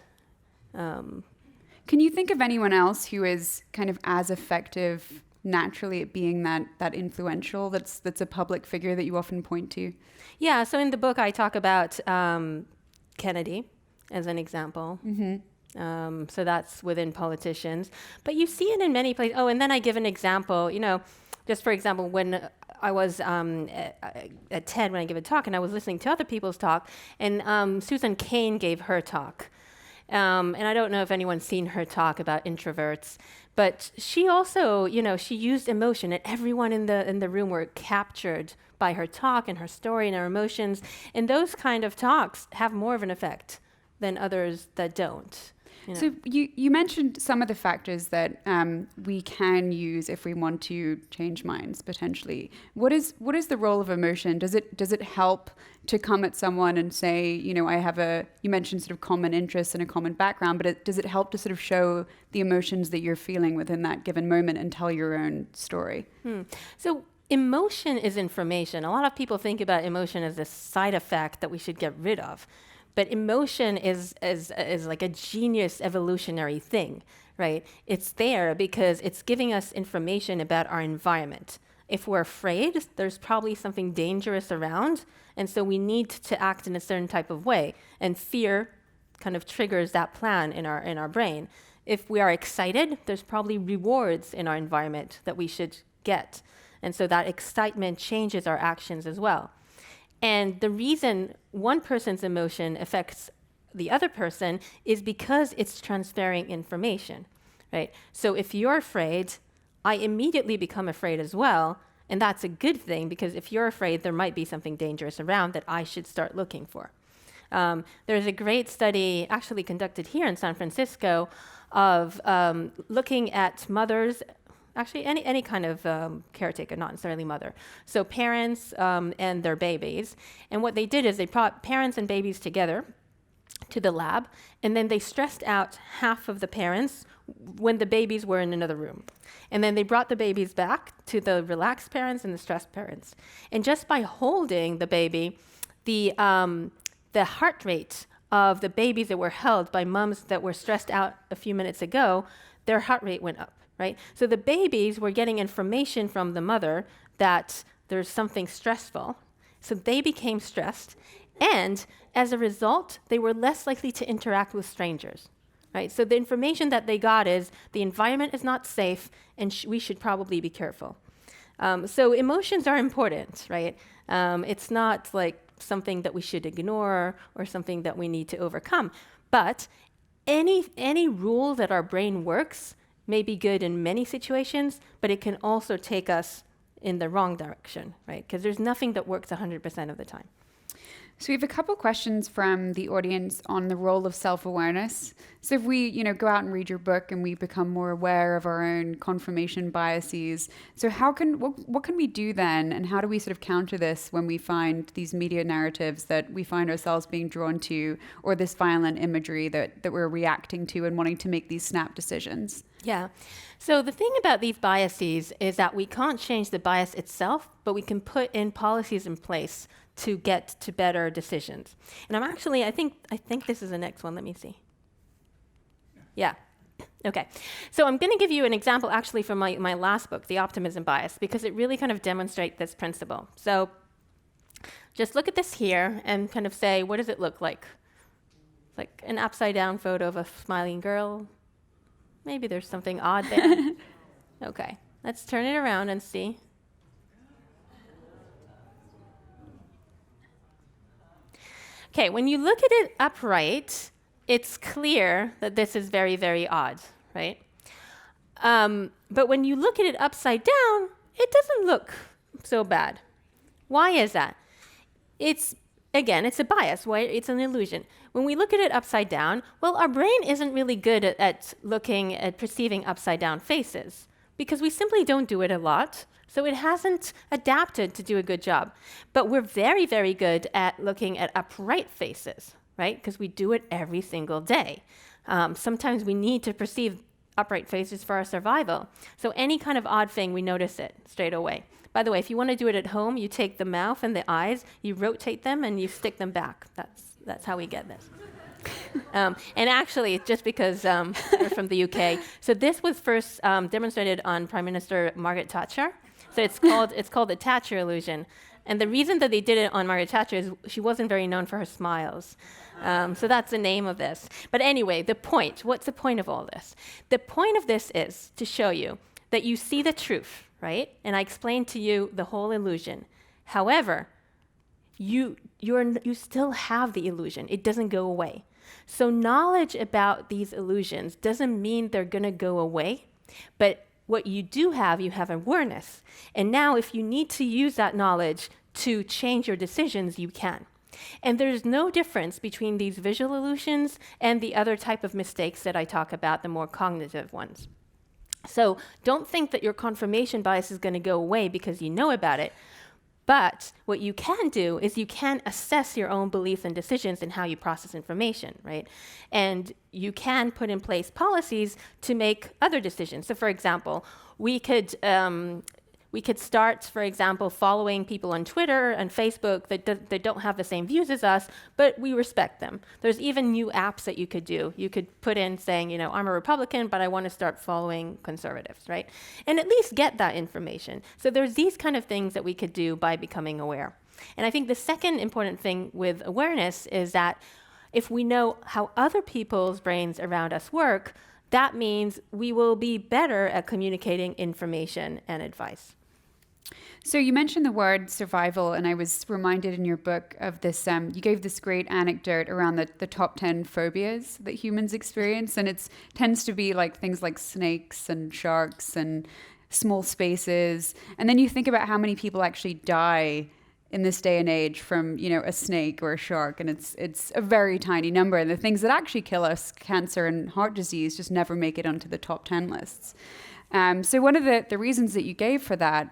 Can you think of anyone else who is kind of as effective naturally at being that influential, that's a public figure that you often point to? Yeah, so in the book I talk about Kennedy as an example. Mm-hmm. So that's within politicians. But you see it in many places. Oh, and then I give an example, just for example, when I was at TED, when I give a talk, and I was listening to other people's talk, and Susan Cain gave her talk. And I don't know if anyone's seen her talk about introverts, but she also, she used emotion, and everyone in the room were captured by her talk and her story and her emotions. And those kind of talks have more of an effect than others that don't. So you mentioned some of the factors that we can use if we want to change minds potentially. What is the role of emotion? Does it help to come at someone and say, you mentioned sort of common interests and a common background, but does it help to sort of show the emotions that you're feeling within that given moment and tell your own story? So emotion is information. A lot of people think about emotion as a side effect that we should get rid of. But emotion is like a genius evolutionary thing, right? It's there because it's giving us information about our environment. If we're afraid, there's probably something dangerous around, and so we need to act in a certain type of way. And fear kind of triggers that plan in our brain. If we are excited, there's probably rewards in our environment that we should get. And so that excitement changes our actions as well. And the reason one person's emotion affects the other person is because it's transferring information, right? So if you're afraid, I immediately become afraid as well. And that's a good thing, because if you're afraid, there might be something dangerous around that I should start looking for. There's a great study actually conducted here in San Francisco of looking at mothers. Actually, any kind of caretaker, not necessarily mother. So parents and their babies. And what they did is they brought parents and babies together to the lab, and then they stressed out half of the parents when the babies were in another room. And then they brought the babies back to the relaxed parents and the stressed parents. And just by holding the baby, the heart rate of the babies that were held by moms that were stressed out a few minutes ago, their heart rate went up. Right? So the babies were getting information from the mother that there's something stressful. So they became stressed. And as a result, they were less likely to interact with strangers. Right? So the information that they got is the environment is not safe, and we should probably be careful. So emotions are important, right? It's not like something that we should ignore or something that we need to overcome. But any rule that our brain works may be good in many situations, but it can also take us in the wrong direction, right? Because there's nothing that works 100% of the time. So we have a couple questions from the audience on the role of self-awareness. So if we, go out and read your book and we become more aware of our own confirmation biases, so what can we do then, and how do we sort of counter this when we find these media narratives that we find ourselves being drawn to, or this violent imagery that we're reacting to and wanting to make these snap decisions? Yeah. So the thing about these biases is that we can't change the bias itself, but we can put in policies in place to get to better decisions. And I think this is the next one. Let me see. Yeah. Okay. So I'm going to give you an example actually from my last book, The Optimism Bias, because it really kind of demonstrates this principle. So just look at this here and kind of say, what does it look like? Like an upside down photo of a smiling girl. Maybe there's something odd there. Okay. Let's turn it around and see. Okay, when you look at it upright, it's clear that this is very, very odd, right? But when you look at it upside down, it doesn't look so bad. Why is that? It's a bias, right? It's an illusion. When we look at it upside down, well, our brain isn't really good at looking at perceiving upside down faces because we simply don't do it a lot. So it hasn't adapted to do a good job. But we're very, very good at looking at upright faces, right? Because we do it every single day. Sometimes we need to perceive upright faces for our survival. So any kind of odd thing, we notice it straight away. By the way, if you want to do it at home, you take the mouth and the eyes, you rotate them, and you stick them back. That's how we get this. And actually, just because we're from the UK, so this was first demonstrated on Prime Minister Margaret Thatcher. So it's called the Thatcher illusion. And the reason that they did it on Margaret Thatcher is she wasn't very known for her smiles. So that's the name of this. But anyway, what's the point of all this? The point of this is to show you that you see the truth, right? And I explained to you the whole illusion. However, you still have the illusion. It doesn't go away. So knowledge about these illusions doesn't mean they're going to go away, but what you do have, you have awareness. And now if you need to use that knowledge to change your decisions, you can. And there's no difference between these visual illusions and the other type of mistakes that I talk about, the more cognitive ones. So don't think that your confirmation bias is going to go away because you know about it. But what you can do is you can assess your own beliefs and decisions and how you process information, right? And you can put in place policies to make other decisions. So for example, we could start, for example, following people on Twitter and Facebook that don't have the same views as us, but we respect them. There's even new apps that you could do. You could put in saying, I'm a Republican, but I want to start following conservatives, right? And at least get that information. So there's these kind of things that we could do by becoming aware. And I think the second important thing with awareness is that if we know how other people's brains around us work, that means we will be better at communicating information and advice. So you mentioned the word survival, and I was reminded in your book of this, you gave this great anecdote around the top 10 phobias that humans experience, and it tends to be like things like snakes and sharks and small spaces. And then you think about how many people actually die in this day and age from, a snake or a shark, and it's a very tiny number. And the things that actually kill us, cancer and heart disease, just never make it onto the top 10 lists. So one of the reasons that you gave for that,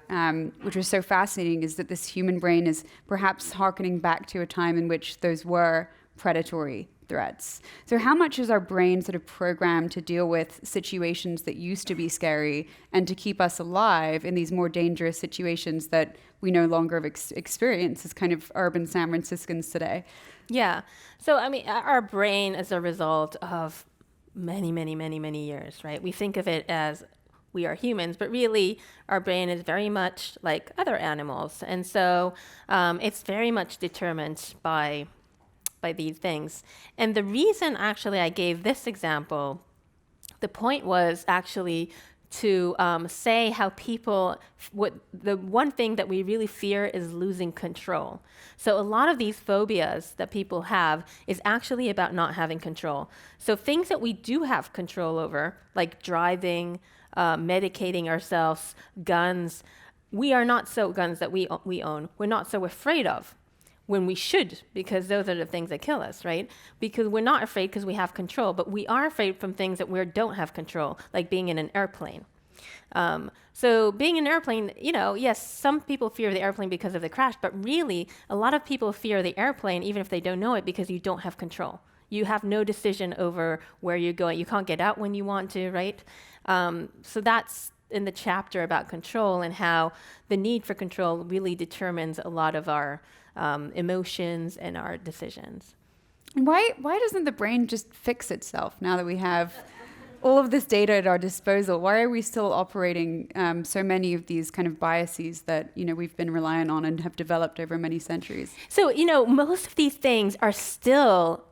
which was so fascinating, is that this human brain is perhaps harkening back to a time in which those were predatory threats. So how much is our brain sort of programmed to deal with situations that used to be scary and to keep us alive in these more dangerous situations that we no longer experience as kind of urban San Franciscans today? Yeah. So, our brain is a result of many, many, many, many years, right? We think of it as we are humans, but really our brain is very much like other animals. And so it's very much determined by these things. And the reason actually I gave this example, the point was actually to say how people, the one thing that we really fear is losing control. So a lot of these phobias that people have is actually about not having control. So things that we do have control over, like driving, medicating ourselves, guns, we are not so guns that we own, we're not so afraid of when we should, because those are the things that kill us, right? Because we're not afraid because we have control, but we are afraid from things that we don't have control, like being in an airplane. So being in an airplane, yes, some people fear the airplane because of the crash, but really, a lot of people fear the airplane, even if they don't know it, because you don't have control. You have no decision over where you're going. You can't get out when you want to, right? So that's in the chapter about control and how the need for control really determines a lot of our emotions and our decisions. Why doesn't the brain just fix itself now that we have all of this data at our disposal? Why are we still operating so many of these kind of biases that we've been reliant on and have developed over many centuries? So most of these things are still,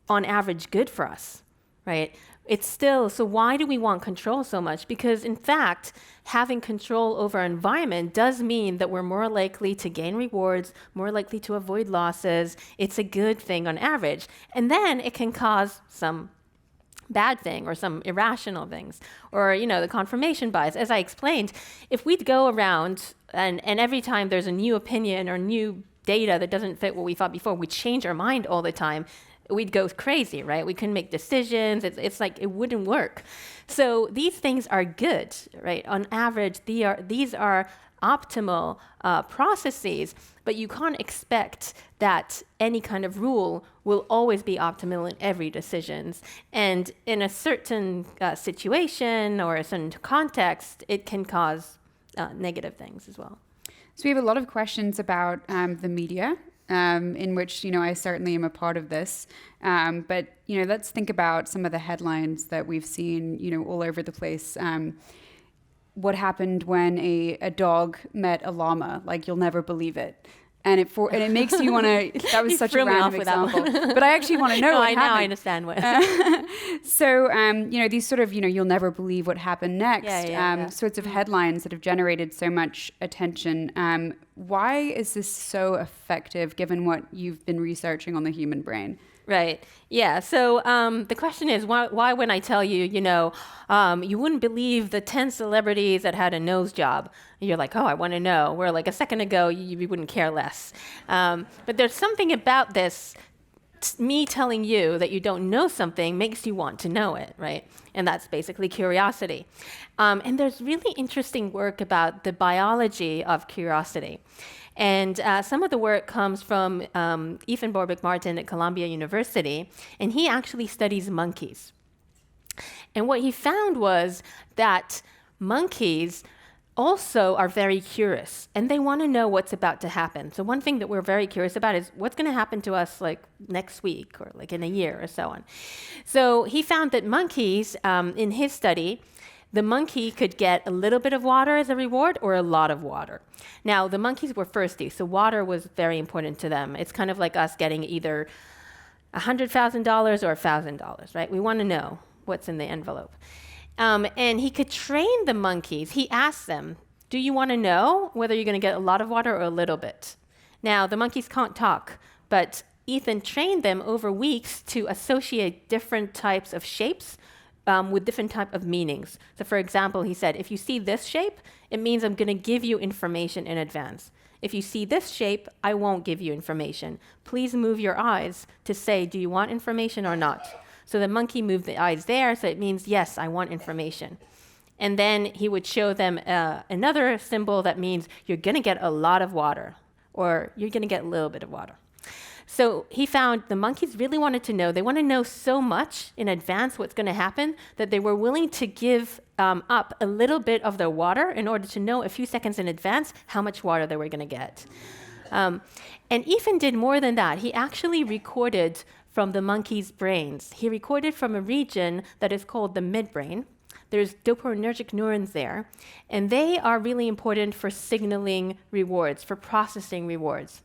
on average, good for us, right? It's still, so why do we want control so much? Because in fact, having control over our environment does mean that we're more likely to gain rewards, more likely to avoid losses. It's a good thing on average. And then it can cause some bad thing or some irrational things, or the confirmation bias. As I explained, if we'd go around and every time there's a new opinion or new data that doesn't fit what we thought before, we change our mind all the time, we'd go crazy, right? We couldn't make decisions. It's like it wouldn't work. So these things are good, right? On average, these are optimal processes, but you can't expect that any kind of rule will always be optimal in every decision. And in a certain situation or a certain context, it can cause negative things as well. So we have a lot of questions about the media, in which, I certainly am a part of this. But, let's think about some of the headlines that we've seen, all over the place. What happened when a dog met a llama? Like, you'll never believe it. And it makes you want to. That was such a random example, but I actually want to know. What happened. Now I understand what. So these sort of you'll never believe what happened next. Yeah. Sorts of headlines that have generated so much attention. Why is this so effective, given what you've been researching on the human brain? Right. Yeah. So the question is, why when I tell you, you wouldn't believe the 10 celebrities that had a nose job. You're like, oh, I want to know. Where like a second ago, you wouldn't care less. But there's something about this. Me telling you that you don't know something makes you want to know it, right? And that's basically curiosity. And there's really interesting work about the biology of curiosity. And some of the work comes from Ethan Borbeck-Martin at Columbia University, and he actually studies monkeys. And what he found was that monkeys also are very curious, and they want to know what's about to happen. So one thing that we're very curious about is what's going to happen to us like next week or like in a year or so on. So he found that monkeys, in his study, the monkey could get a little bit of water as a reward or a lot of water. Now, the monkeys were thirsty, so water was very important to them. It's kind of like us getting either $100,000 or $1,000, right? We want to know what's in the envelope. And he could train the monkeys. He asked them, do you want to know whether you're going to get a lot of water or a little bit? Now, the monkeys can't talk, but Ethan trained them over weeks to associate different types of shapes with different type of meanings. So for example, he said, if you see this shape, it means I'm going to give you information in advance. If you see this shape, I won't give you information. Please move your eyes to say, do you want information or not? So the monkey moved the eyes there, so it means, yes, I want information. And then he would show them another symbol that means you're going to get a lot of water, or you're going to get a little bit of water. So he found the monkeys really wanted to know. They want to know so much in advance what's going to happen that they were willing to give up a little bit of their water in order to know a few seconds in advance how much water they were going to get. And Ethan did more than that. He actually recorded from the monkeys' brains. He recorded from a region that is called the midbrain. There's dopaminergic neurons there, and they are really important for signaling rewards, for processing rewards.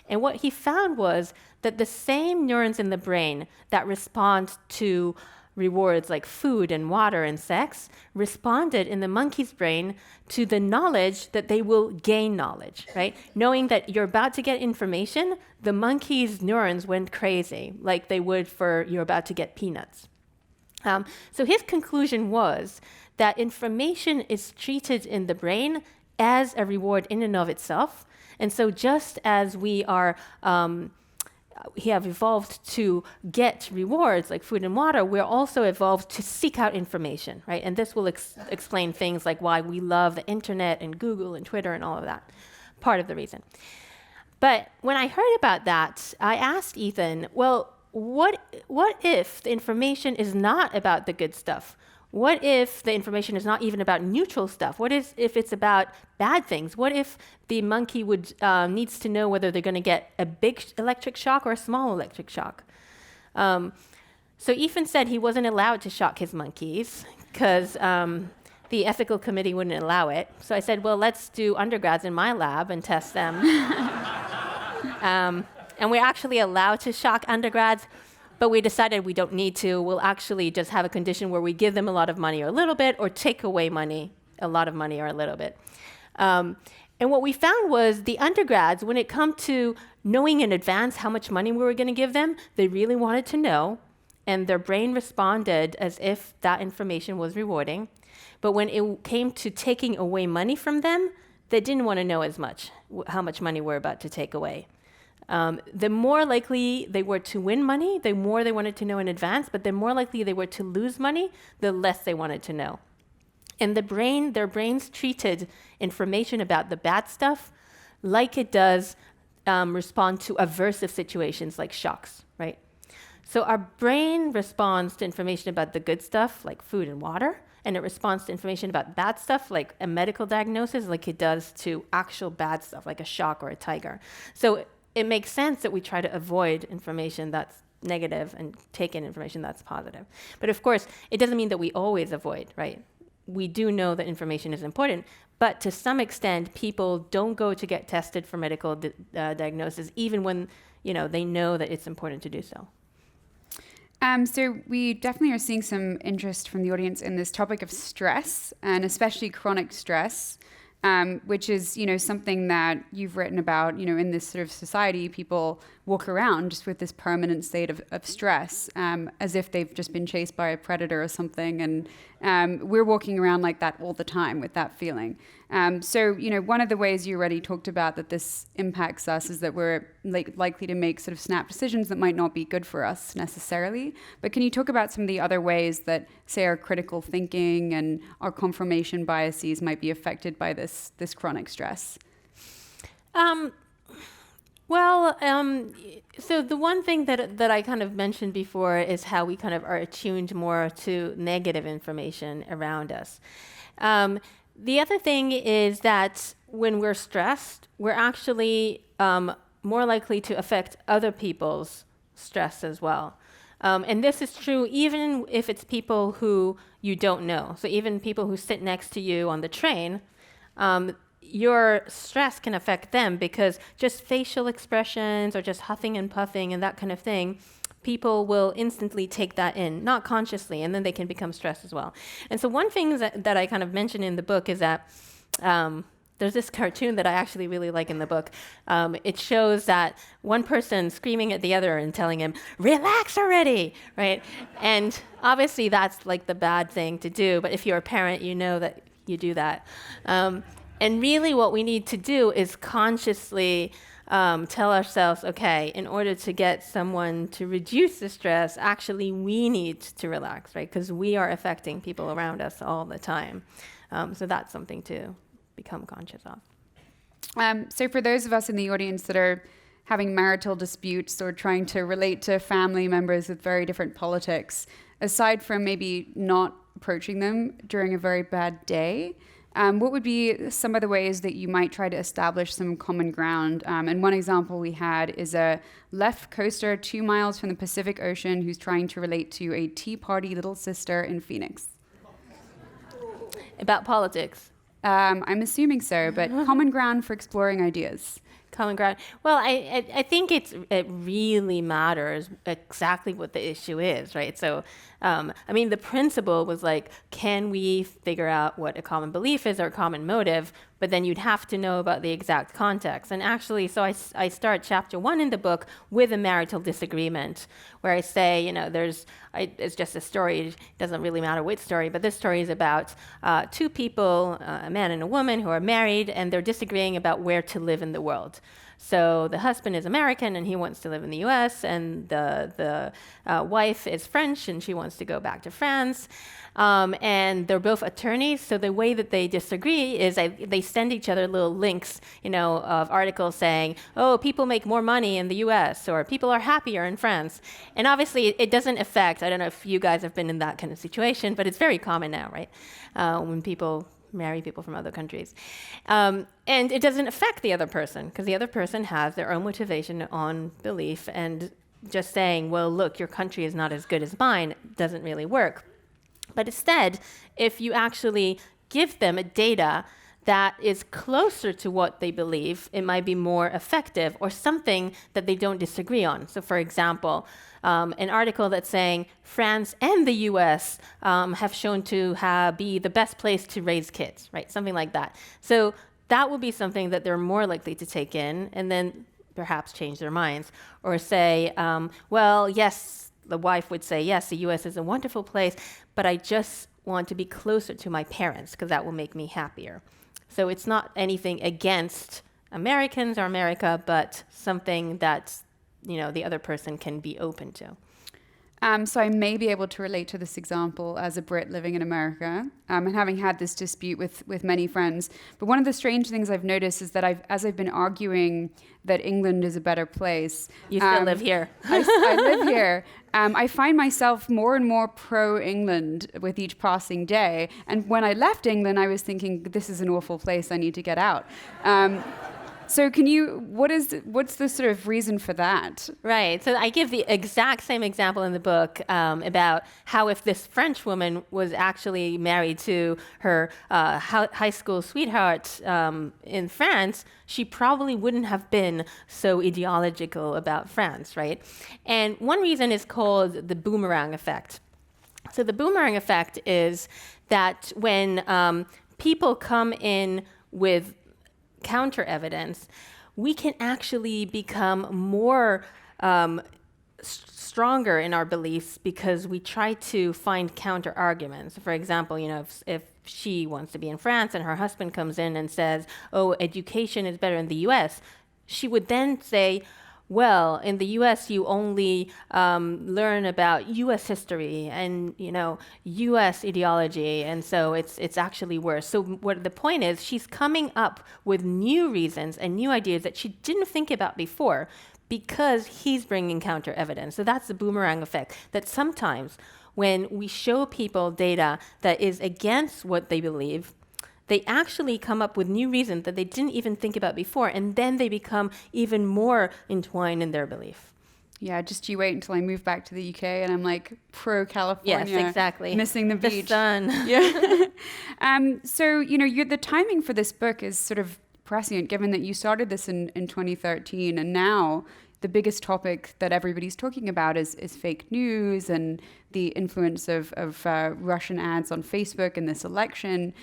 And what he found was that the same neurons in the brain that respond to rewards like food and water and sex responded in the monkey's brain to the knowledge that they will gain knowledge, right? Knowing that you're about to get information, the monkey's neurons went crazy, like they would for you're about to get peanuts. So his conclusion was that information is treated in the brain as a reward in and of itself. And so just as we are have evolved to get rewards like food and water, we're also evolved to seek out information, right? And this will explain things like why we love the internet and Google and Twitter and all of that, part of the reason. But when I heard about that, I asked Ethan, well, what if the information is not about the good stuff? What if the information is not even about neutral stuff? What if it's about bad things? What if the monkey needs to know whether they're going to get a big electric shock or a small electric shock? So Ethan said he wasn't allowed to shock his monkeys because the ethical committee wouldn't allow it. So I said, well, let's do undergrads in my lab and test them. And we're actually allowed to shock undergrads, but we decided we don't need to. We'll actually just have a condition where we give them a lot of money or a little bit, or take away money, a lot of money or a little bit. And what we found was the undergrads, when it come to knowing in advance how much money we were going to give them, they really wanted to know, and their brain responded as if that information was rewarding. But when it came to taking away money from them, they didn't want to know as much, how much money we're about to take away. The more likely they were to win money, the more they wanted to know in advance, but the more likely they were to lose money, the less they wanted to know. And their brains treated information about the bad stuff like it does respond to aversive situations like shocks, right? So our brain responds to information about the good stuff, like food and water, and it responds to information about bad stuff, like a medical diagnosis, like it does to actual bad stuff, like a shock or a tiger. So it makes sense that we try to avoid information that's negative and take in information that's positive. But of course, it doesn't mean that we always avoid, right? We do know that information is important, but to some extent, people don't go to get tested for medical diagnosis, even when they know that it's important to do so. So we definitely are seeing some interest from the audience in this topic of stress, and especially chronic stress. Which is, something that you've written about, in this sort of society, people walk around just with this permanent state of stress, as if they've just been chased by a predator or something. And we're walking around like that all the time with that feeling. So, one of the ways you already talked about that this impacts us is that we're likely to make sort of snap decisions that might not be good for us necessarily. But can you talk about some of the other ways that, say, our critical thinking and our confirmation biases might be affected by this chronic stress? So the one thing that I kind of mentioned before is how we kind of are attuned more to negative information around us. The other thing is that when we're stressed, we're actually more likely to affect other people's stress as well. And this is true even if it's people who you don't know. So even people who sit next to you on the train, your stress can affect them because just facial expressions or just huffing and puffing and that kind of thing, people will instantly take that in, not consciously, and then they can become stressed as well. And so one thing that I kind of mentioned in the book is that there's this cartoon that I actually really like in the book. It shows that one person screaming at the other and telling him, "Relax already," right? And obviously that's like the bad thing to do, but if you're a parent, you know that you do that. And really what we need to do is consciously tell ourselves, okay, in order to get someone to reduce the stress, actually we need to relax, right? Because we are affecting people around us all the time. So that's something to become conscious of. So for those of us in the audience that are having marital disputes or trying to relate to family members with very different politics, aside from maybe not approaching them during a very bad day, what would be some of the ways that you might try to establish some common ground? And one example we had is a left coaster 2 miles from the Pacific Ocean who's trying to relate to a Tea Party little sister in Phoenix. About politics? I'm assuming so, but common ground for exploring ideas. common ground. Well, I think it really matters exactly what the issue is, right? So, I mean, the principle was like, can we figure out what a common belief is or a common motive? But then you'd have to know about the exact context. And actually, so I start chapter 1 in the book with a marital disagreement, where I say, it's just a story. It doesn't really matter which story, but this story is about two people, a man and a woman who are married, and they're disagreeing about where to live in the world. So the husband is American and he wants to live in the US, and the wife is French and she wants to go back to France. And they're both attorneys, so the way that they disagree is they send each other little links, of articles saying, oh, people make more money in the US, or people are happier in France. And obviously it doesn't affect, I don't know if you guys have been in that kind of situation, but it's very common now, right? When people marry people from other countries. And it doesn't affect the other person, because the other person has their own motivation on belief, and just saying, well, look, your country is not as good as mine doesn't really work. But instead, if you actually give them a data that is closer to what they believe, it might be more effective, or something that they don't disagree on. So for example, an article that's saying France and the US have shown to be the best place to raise kids, right? Something like that. So that would be something that they're more likely to take in, and then perhaps change their minds. Or say, well, yes, the wife would say, yes, the US is a wonderful place, but I just want to be closer to my parents because that will make me happier. So it's not anything against Americans or America, but something that, the other person can be open to. So I may be able to relate to this example as a Brit living in America, and having had this dispute with many friends. But one of the strange things I've noticed is that as I've been arguing that England is a better place. You still live here. I live here. I find myself more and more pro-England with each passing day. And when I left England, I was thinking, this is an awful place, I need to get out. So what's the sort of reason for that? Right. So I give the exact same example in the book about how if this French woman was actually married to her high school sweetheart in France, she probably wouldn't have been so ideological about France, right? And one reason is called the boomerang effect. So the boomerang effect is that when people come in with counter evidence, we can actually become more stronger in our beliefs because we try to find counter arguments. For example, if she wants to be in France and her husband comes in and says, oh, education is better in the US, she would then say, well, in the US, you only learn about US history and, US ideology, and so it's actually worse. So what the point is, she's coming up with new reasons and new ideas that she didn't think about before because he's bringing counter evidence. So that's the boomerang effect, that sometimes when we show people data that is against what they believe, they actually come up with new reasons that they didn't even think about before, and then they become even more entwined in their belief. Yeah, just you wait until I move back to the UK and I'm like pro-California. Yes, exactly. Missing the beach. The sun. Yeah. So, the timing for this book is sort of prescient, given that you started this in 2013, and now the biggest topic that everybody's talking about is fake news and the influence of Russian ads on Facebook in this election.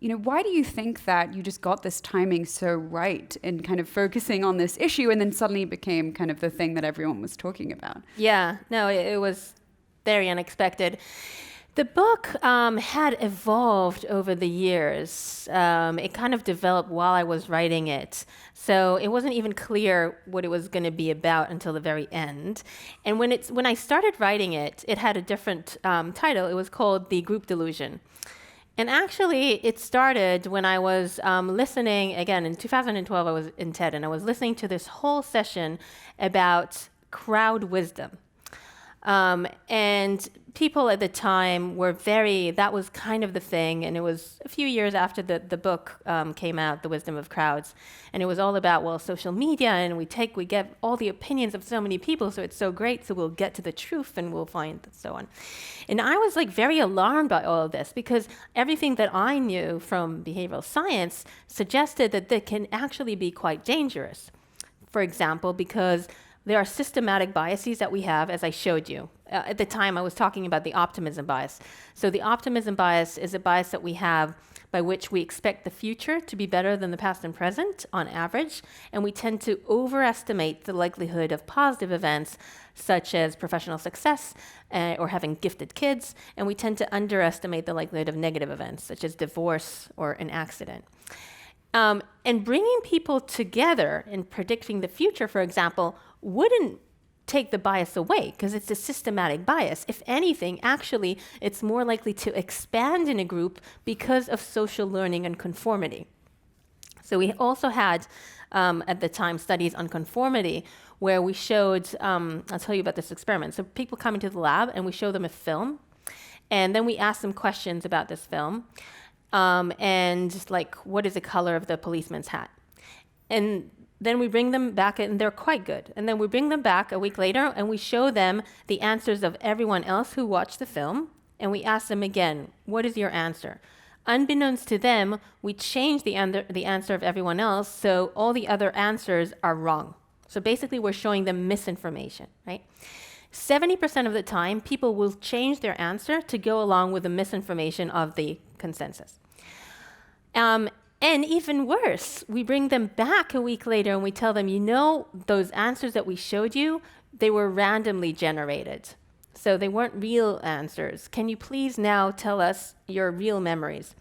Why do you think that you just got this timing so right in kind of focusing on this issue, and then suddenly it became kind of the thing that everyone was talking about? Yeah, no, it was very unexpected. The book had evolved over the years. It kind of developed while I was writing it. So it wasn't even clear what it was going to be about until the very end. And when I started writing it, it had a different title. It was called The Group Delusion. And actually, it started when I was listening, again, in 2012, I was in TED, and I was listening to this whole session about crowd wisdom. And people at the time were that was kind of the thing. And it was a few years after the book came out, The Wisdom of Crowds. And it was all about, well, social media, and we get all the opinions of so many people, so it's so great, so we'll get to the truth and we'll find so on. And I was like very alarmed by all of this, because everything that I knew from behavioral science suggested that they can actually be quite dangerous. For example, because there are systematic biases that we have, as I showed you. At the time, I was talking about the optimism bias. So the optimism bias is a bias that we have by which we expect the future to be better than the past and present on average, and we tend to overestimate the likelihood of positive events such as professional success or having gifted kids, and we tend to underestimate the likelihood of negative events such as divorce or an accident. And bringing people together in predicting the future, for example, wouldn't take the bias away, because it's a systematic bias. If anything, actually, it's more likely to expand in a group because of social learning and conformity. So we also had, at the time, studies on conformity, where we showed, I'll tell you about this experiment. So people come into the lab, and we show them a film, and then we ask them questions about this film. And like, what is the color of the policeman's hat? And then we bring them back, and they're quite good. And then we bring them back a week later, and we show them the answers of everyone else who watched the film. And we ask them again, what is your answer? Unbeknownst to them, we change the answer of everyone else, so all the other answers are wrong. So basically, we're showing them misinformation, right? 70% of the time, people will change their answer to go along with the misinformation of the consensus. And even worse, we bring them back a week later and we tell them, those answers that we showed you, they were randomly generated. So they weren't real answers. Can you please now tell us your real memories?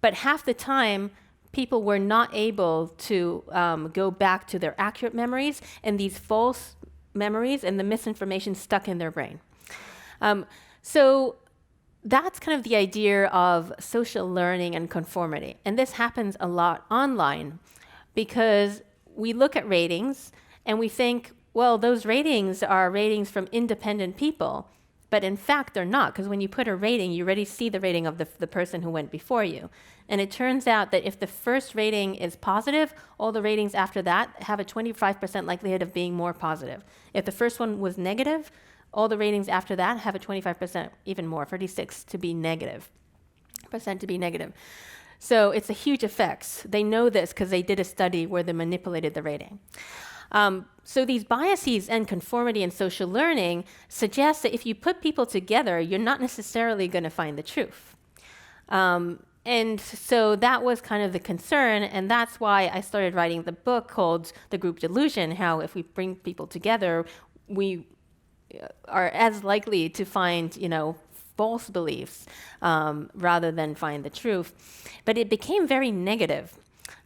But half the time, people were not able to go back to their accurate memories, and these false memories and the misinformation stuck in their brain. So that's kind of the idea of social learning and conformity. And this happens a lot online, because we look at ratings and we think, well, those ratings are ratings from independent people. But in fact, they're not, because when you put a rating, you already see the rating of the person who went before you. And it turns out that if the first rating is positive, all the ratings after that have a 25% likelihood of being more positive. If the first one was negative, all the ratings after that have a 25%, even more, 36 to be negative, percent to be negative. So it's a huge effect. They know this because they did a study where they manipulated the rating. So these biases and conformity in social learning suggest that if you put people together, you're not necessarily going to find the truth. And so that was kind of the concern, and that's why I started writing the book called The Group Delusion, how if we bring people together, we are as likely to find, false beliefs rather than find the truth. But it became very negative.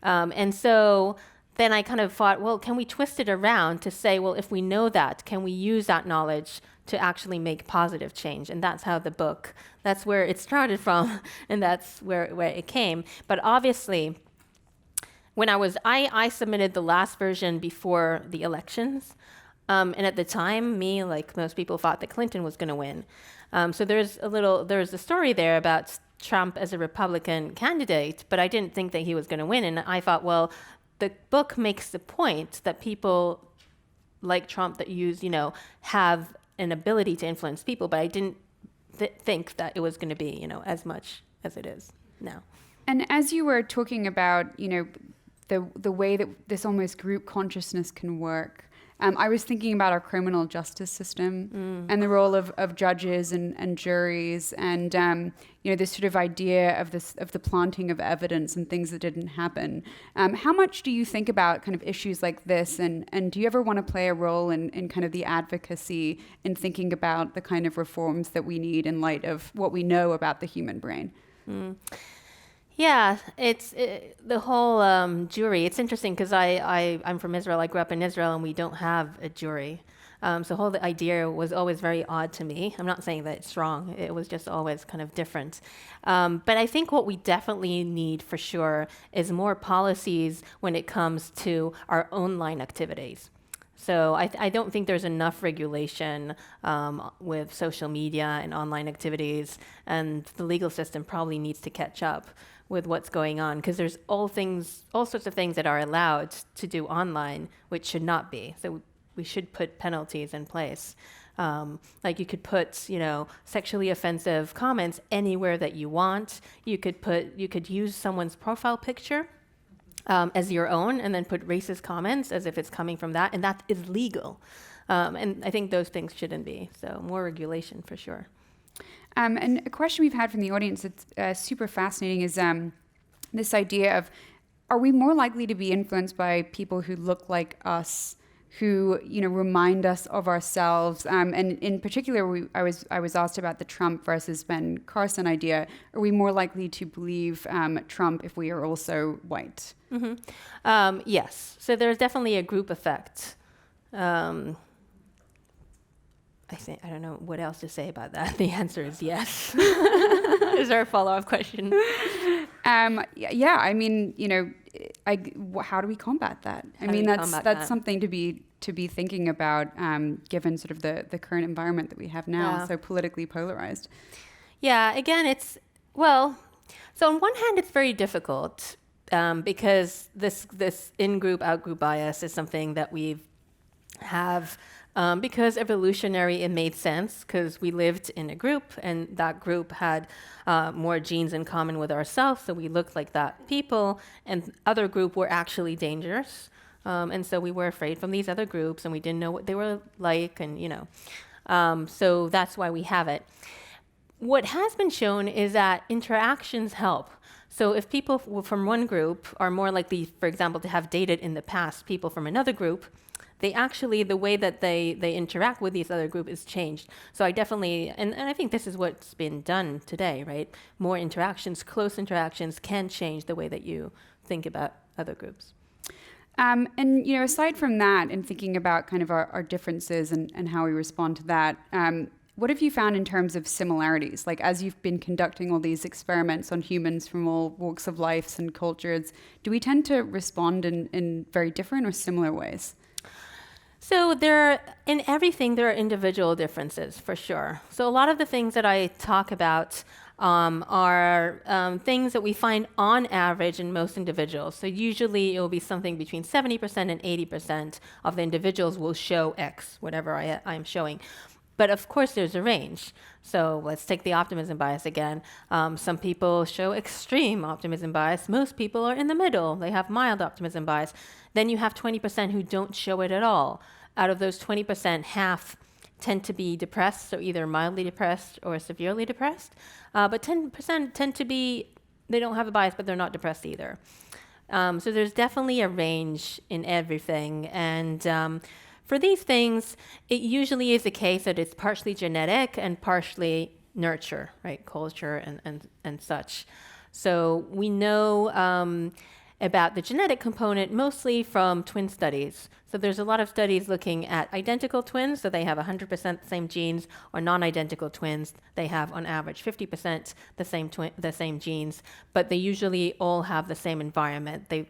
And so then I kind of thought, well, can we twist it around to say, well, if we know that, can we use that knowledge to actually make positive change? And that's how that's where it started from, and that's where it came. But obviously, when I submitted the last version before the elections, and at the time, like most people, thought that Clinton was going to win. So there's a story there about Trump as a Republican candidate, but I didn't think that he was going to win. And I thought, well, the book makes the point that people like Trump that have an ability to influence people, but I didn't think that it was going to be, as much as it is now. And as you were talking about, the way that this almost group consciousness can work, I was thinking about our criminal justice system and the role of judges and juries, and this sort of idea of the planting of evidence and things that didn't happen. How much do you think about kind of issues like this, and do you ever want to play a role in kind of the advocacy in thinking about the kind of reforms that we need in light of what we know about the human brain? Yeah, it's the whole jury. It's interesting because I'm from Israel. I grew up in Israel, and we don't have a jury. So the whole idea was always very odd to me. I'm not saying that it's wrong. It was just always kind of different. But I think what we definitely need for sure is more policies when it comes to our online activities. So I don't think there's enough regulation with social media and online activities, and the legal system probably needs to catch up with what's going on, because there's all sorts of things that are allowed to do online which should not be. So we should put penalties in place. Like you could put, sexually offensive comments anywhere that you want. You could use someone's profile picture as your own, and then put racist comments as if it's coming from that, and that is legal. And I think those things shouldn't be. So more regulation for sure. And a question we've had from the audience that's super fascinating is this idea of, are we more likely to be influenced by people who look like us, who remind us of ourselves? And in particular, I was asked about the Trump versus Ben Carson idea. Are we more likely to believe Trump if we are also white? Mm-hmm. Yes. So there's definitely a group effect. I don't know what else to say about that. The answer is yes. Is there a follow-up question? Yeah. I mean, how do we combat that? That's something to be thinking about, given sort of the current environment that we have now, so politically polarized. Yeah. Again, so on one hand, it's very difficult because this in-group, out-group bias is something that we have. Because evolutionary, it made sense because we lived in a group, and that group had more genes in common with ourselves, so we looked like that people, and other group were actually dangerous. And so we were afraid from these other groups, and we didn't know what they were like, and so that's why we have it. What has been shown is that interactions help. So if people from one group are more likely, for example, to have dated in the past people from another group, the way that they interact with these other group is changed. So I definitely, and I think this is what's been done today, right? More interactions, close interactions can change the way that you think about other groups. And aside from that, and thinking about kind of our differences and how we respond to that, what have you found in terms of similarities? Like, as you've been conducting all these experiments on humans from all walks of life and cultures, do we tend to respond in very different or similar ways? So in everything, there are individual differences, for sure. So a lot of the things that I talk about are things that we find on average in most individuals. So usually it will be something between 70% and 80% of the individuals will show X, whatever I'm showing. But of course, there's a range. So let's take the optimism bias again. Some people show extreme optimism bias. Most people are in the middle. They have mild optimism bias. Then you have 20% who don't show it at all. Out of those 20%, half tend to be depressed, so either mildly depressed or severely depressed. But 10% tend to be, they don't have a bias, but they're not depressed either. So there's definitely a range in everything. And for these things, it usually is the case that it's partially genetic and partially nurture, right? Culture and such. So we know about the genetic component mostly from twin studies. So there's a lot of studies looking at identical twins, so they have 100% the same genes, or non-identical twins, they have on average 50% the same genes, but they usually all have the same environment. They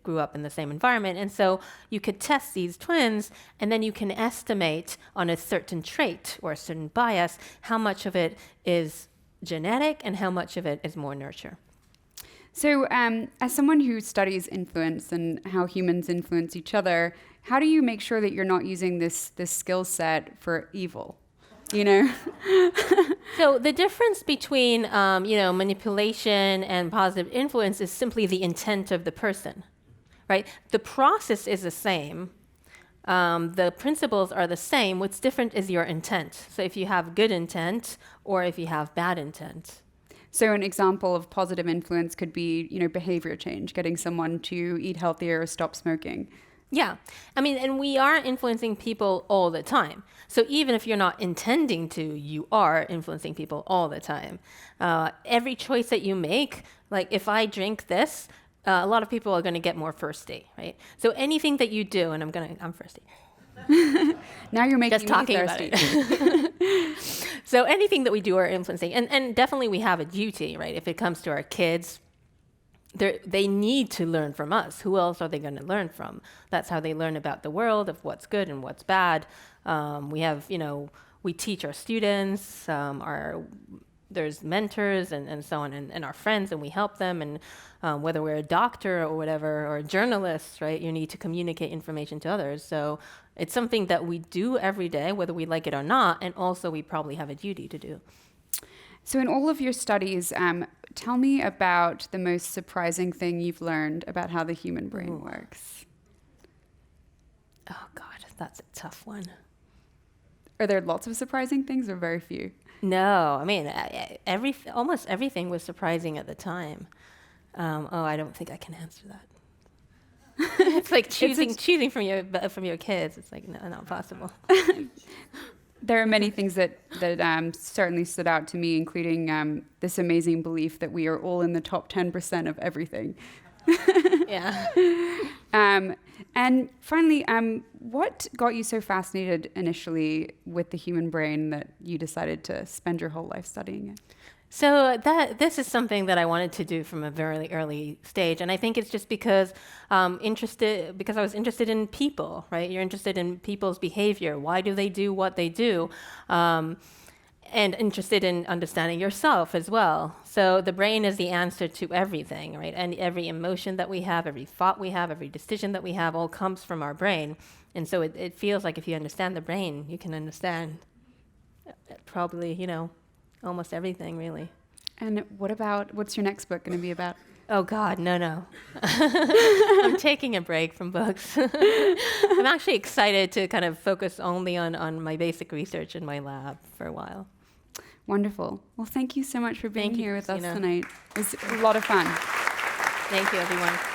grew up in the same environment, and so you could test these twins, and then you can estimate on a certain trait or a certain bias how much of it is genetic and how much of it is more nurture. So as someone who studies influence and how humans influence each other, how do you make sure that you're not using this skill set for evil? So the difference between manipulation and positive influence is simply the intent of the person, right? The process is the same. The principles are the same. What's different is your intent. So if you have good intent or if you have bad intent. So an example of positive influence could be, behavior change, getting someone to eat healthier or stop smoking. Yeah. And we are influencing people all the time. So even if you're not intending to, you are influencing people all the time. Every choice that you make, like if I drink this, a lot of people are going to get more thirsty, right? So anything that you do, and I'm thirsty. Now you're making just talking me thirsty. About it. So anything that we do are influencing, and definitely we have a duty, right? If it comes to our kids, they need to learn from us. Who else are they going to learn from? That's how they learn about the world, of what's good and what's bad. We have, we teach our students, there's mentors and so on, and our friends, and we help them. And whether we're a doctor or whatever, or a journalist, right, you need to communicate information to others. So it's something that we do every day, whether we like it or not, and also we probably have a duty to do. So in all of your studies, tell me about the most surprising thing you've learned about how the human brain works. Oh God, that's a tough one. Are there lots of surprising things or very few? No, I mean, almost everything was surprising at the time. I don't think I can answer that. It's like choosing from your kids. It's like, no, not possible. There are many things that certainly stood out to me, including this amazing belief that we are all in the top 10% of everything. Yeah. And finally, what got you so fascinated initially with the human brain that you decided to spend your whole life studying it? So this is something that I wanted to do from a very early stage, and I think it's just because I was interested in people, right? You're interested in people's behavior. Why do they do what they do? And interested in understanding yourself as well. So the brain is the answer to everything, right? And every emotion that we have, every thought we have, every decision that we have all comes from our brain. And so it feels like if you understand the brain, you can understand probably, almost everything, really. And what's your next book going to be about? Oh God, no. I'm taking a break from books. I'm actually excited to kind of focus only on my basic research in my lab for a while. Wonderful. Well, thank you so much for being Thank you, here with us Christina. tonight. It was a lot of fun. Thank you, everyone.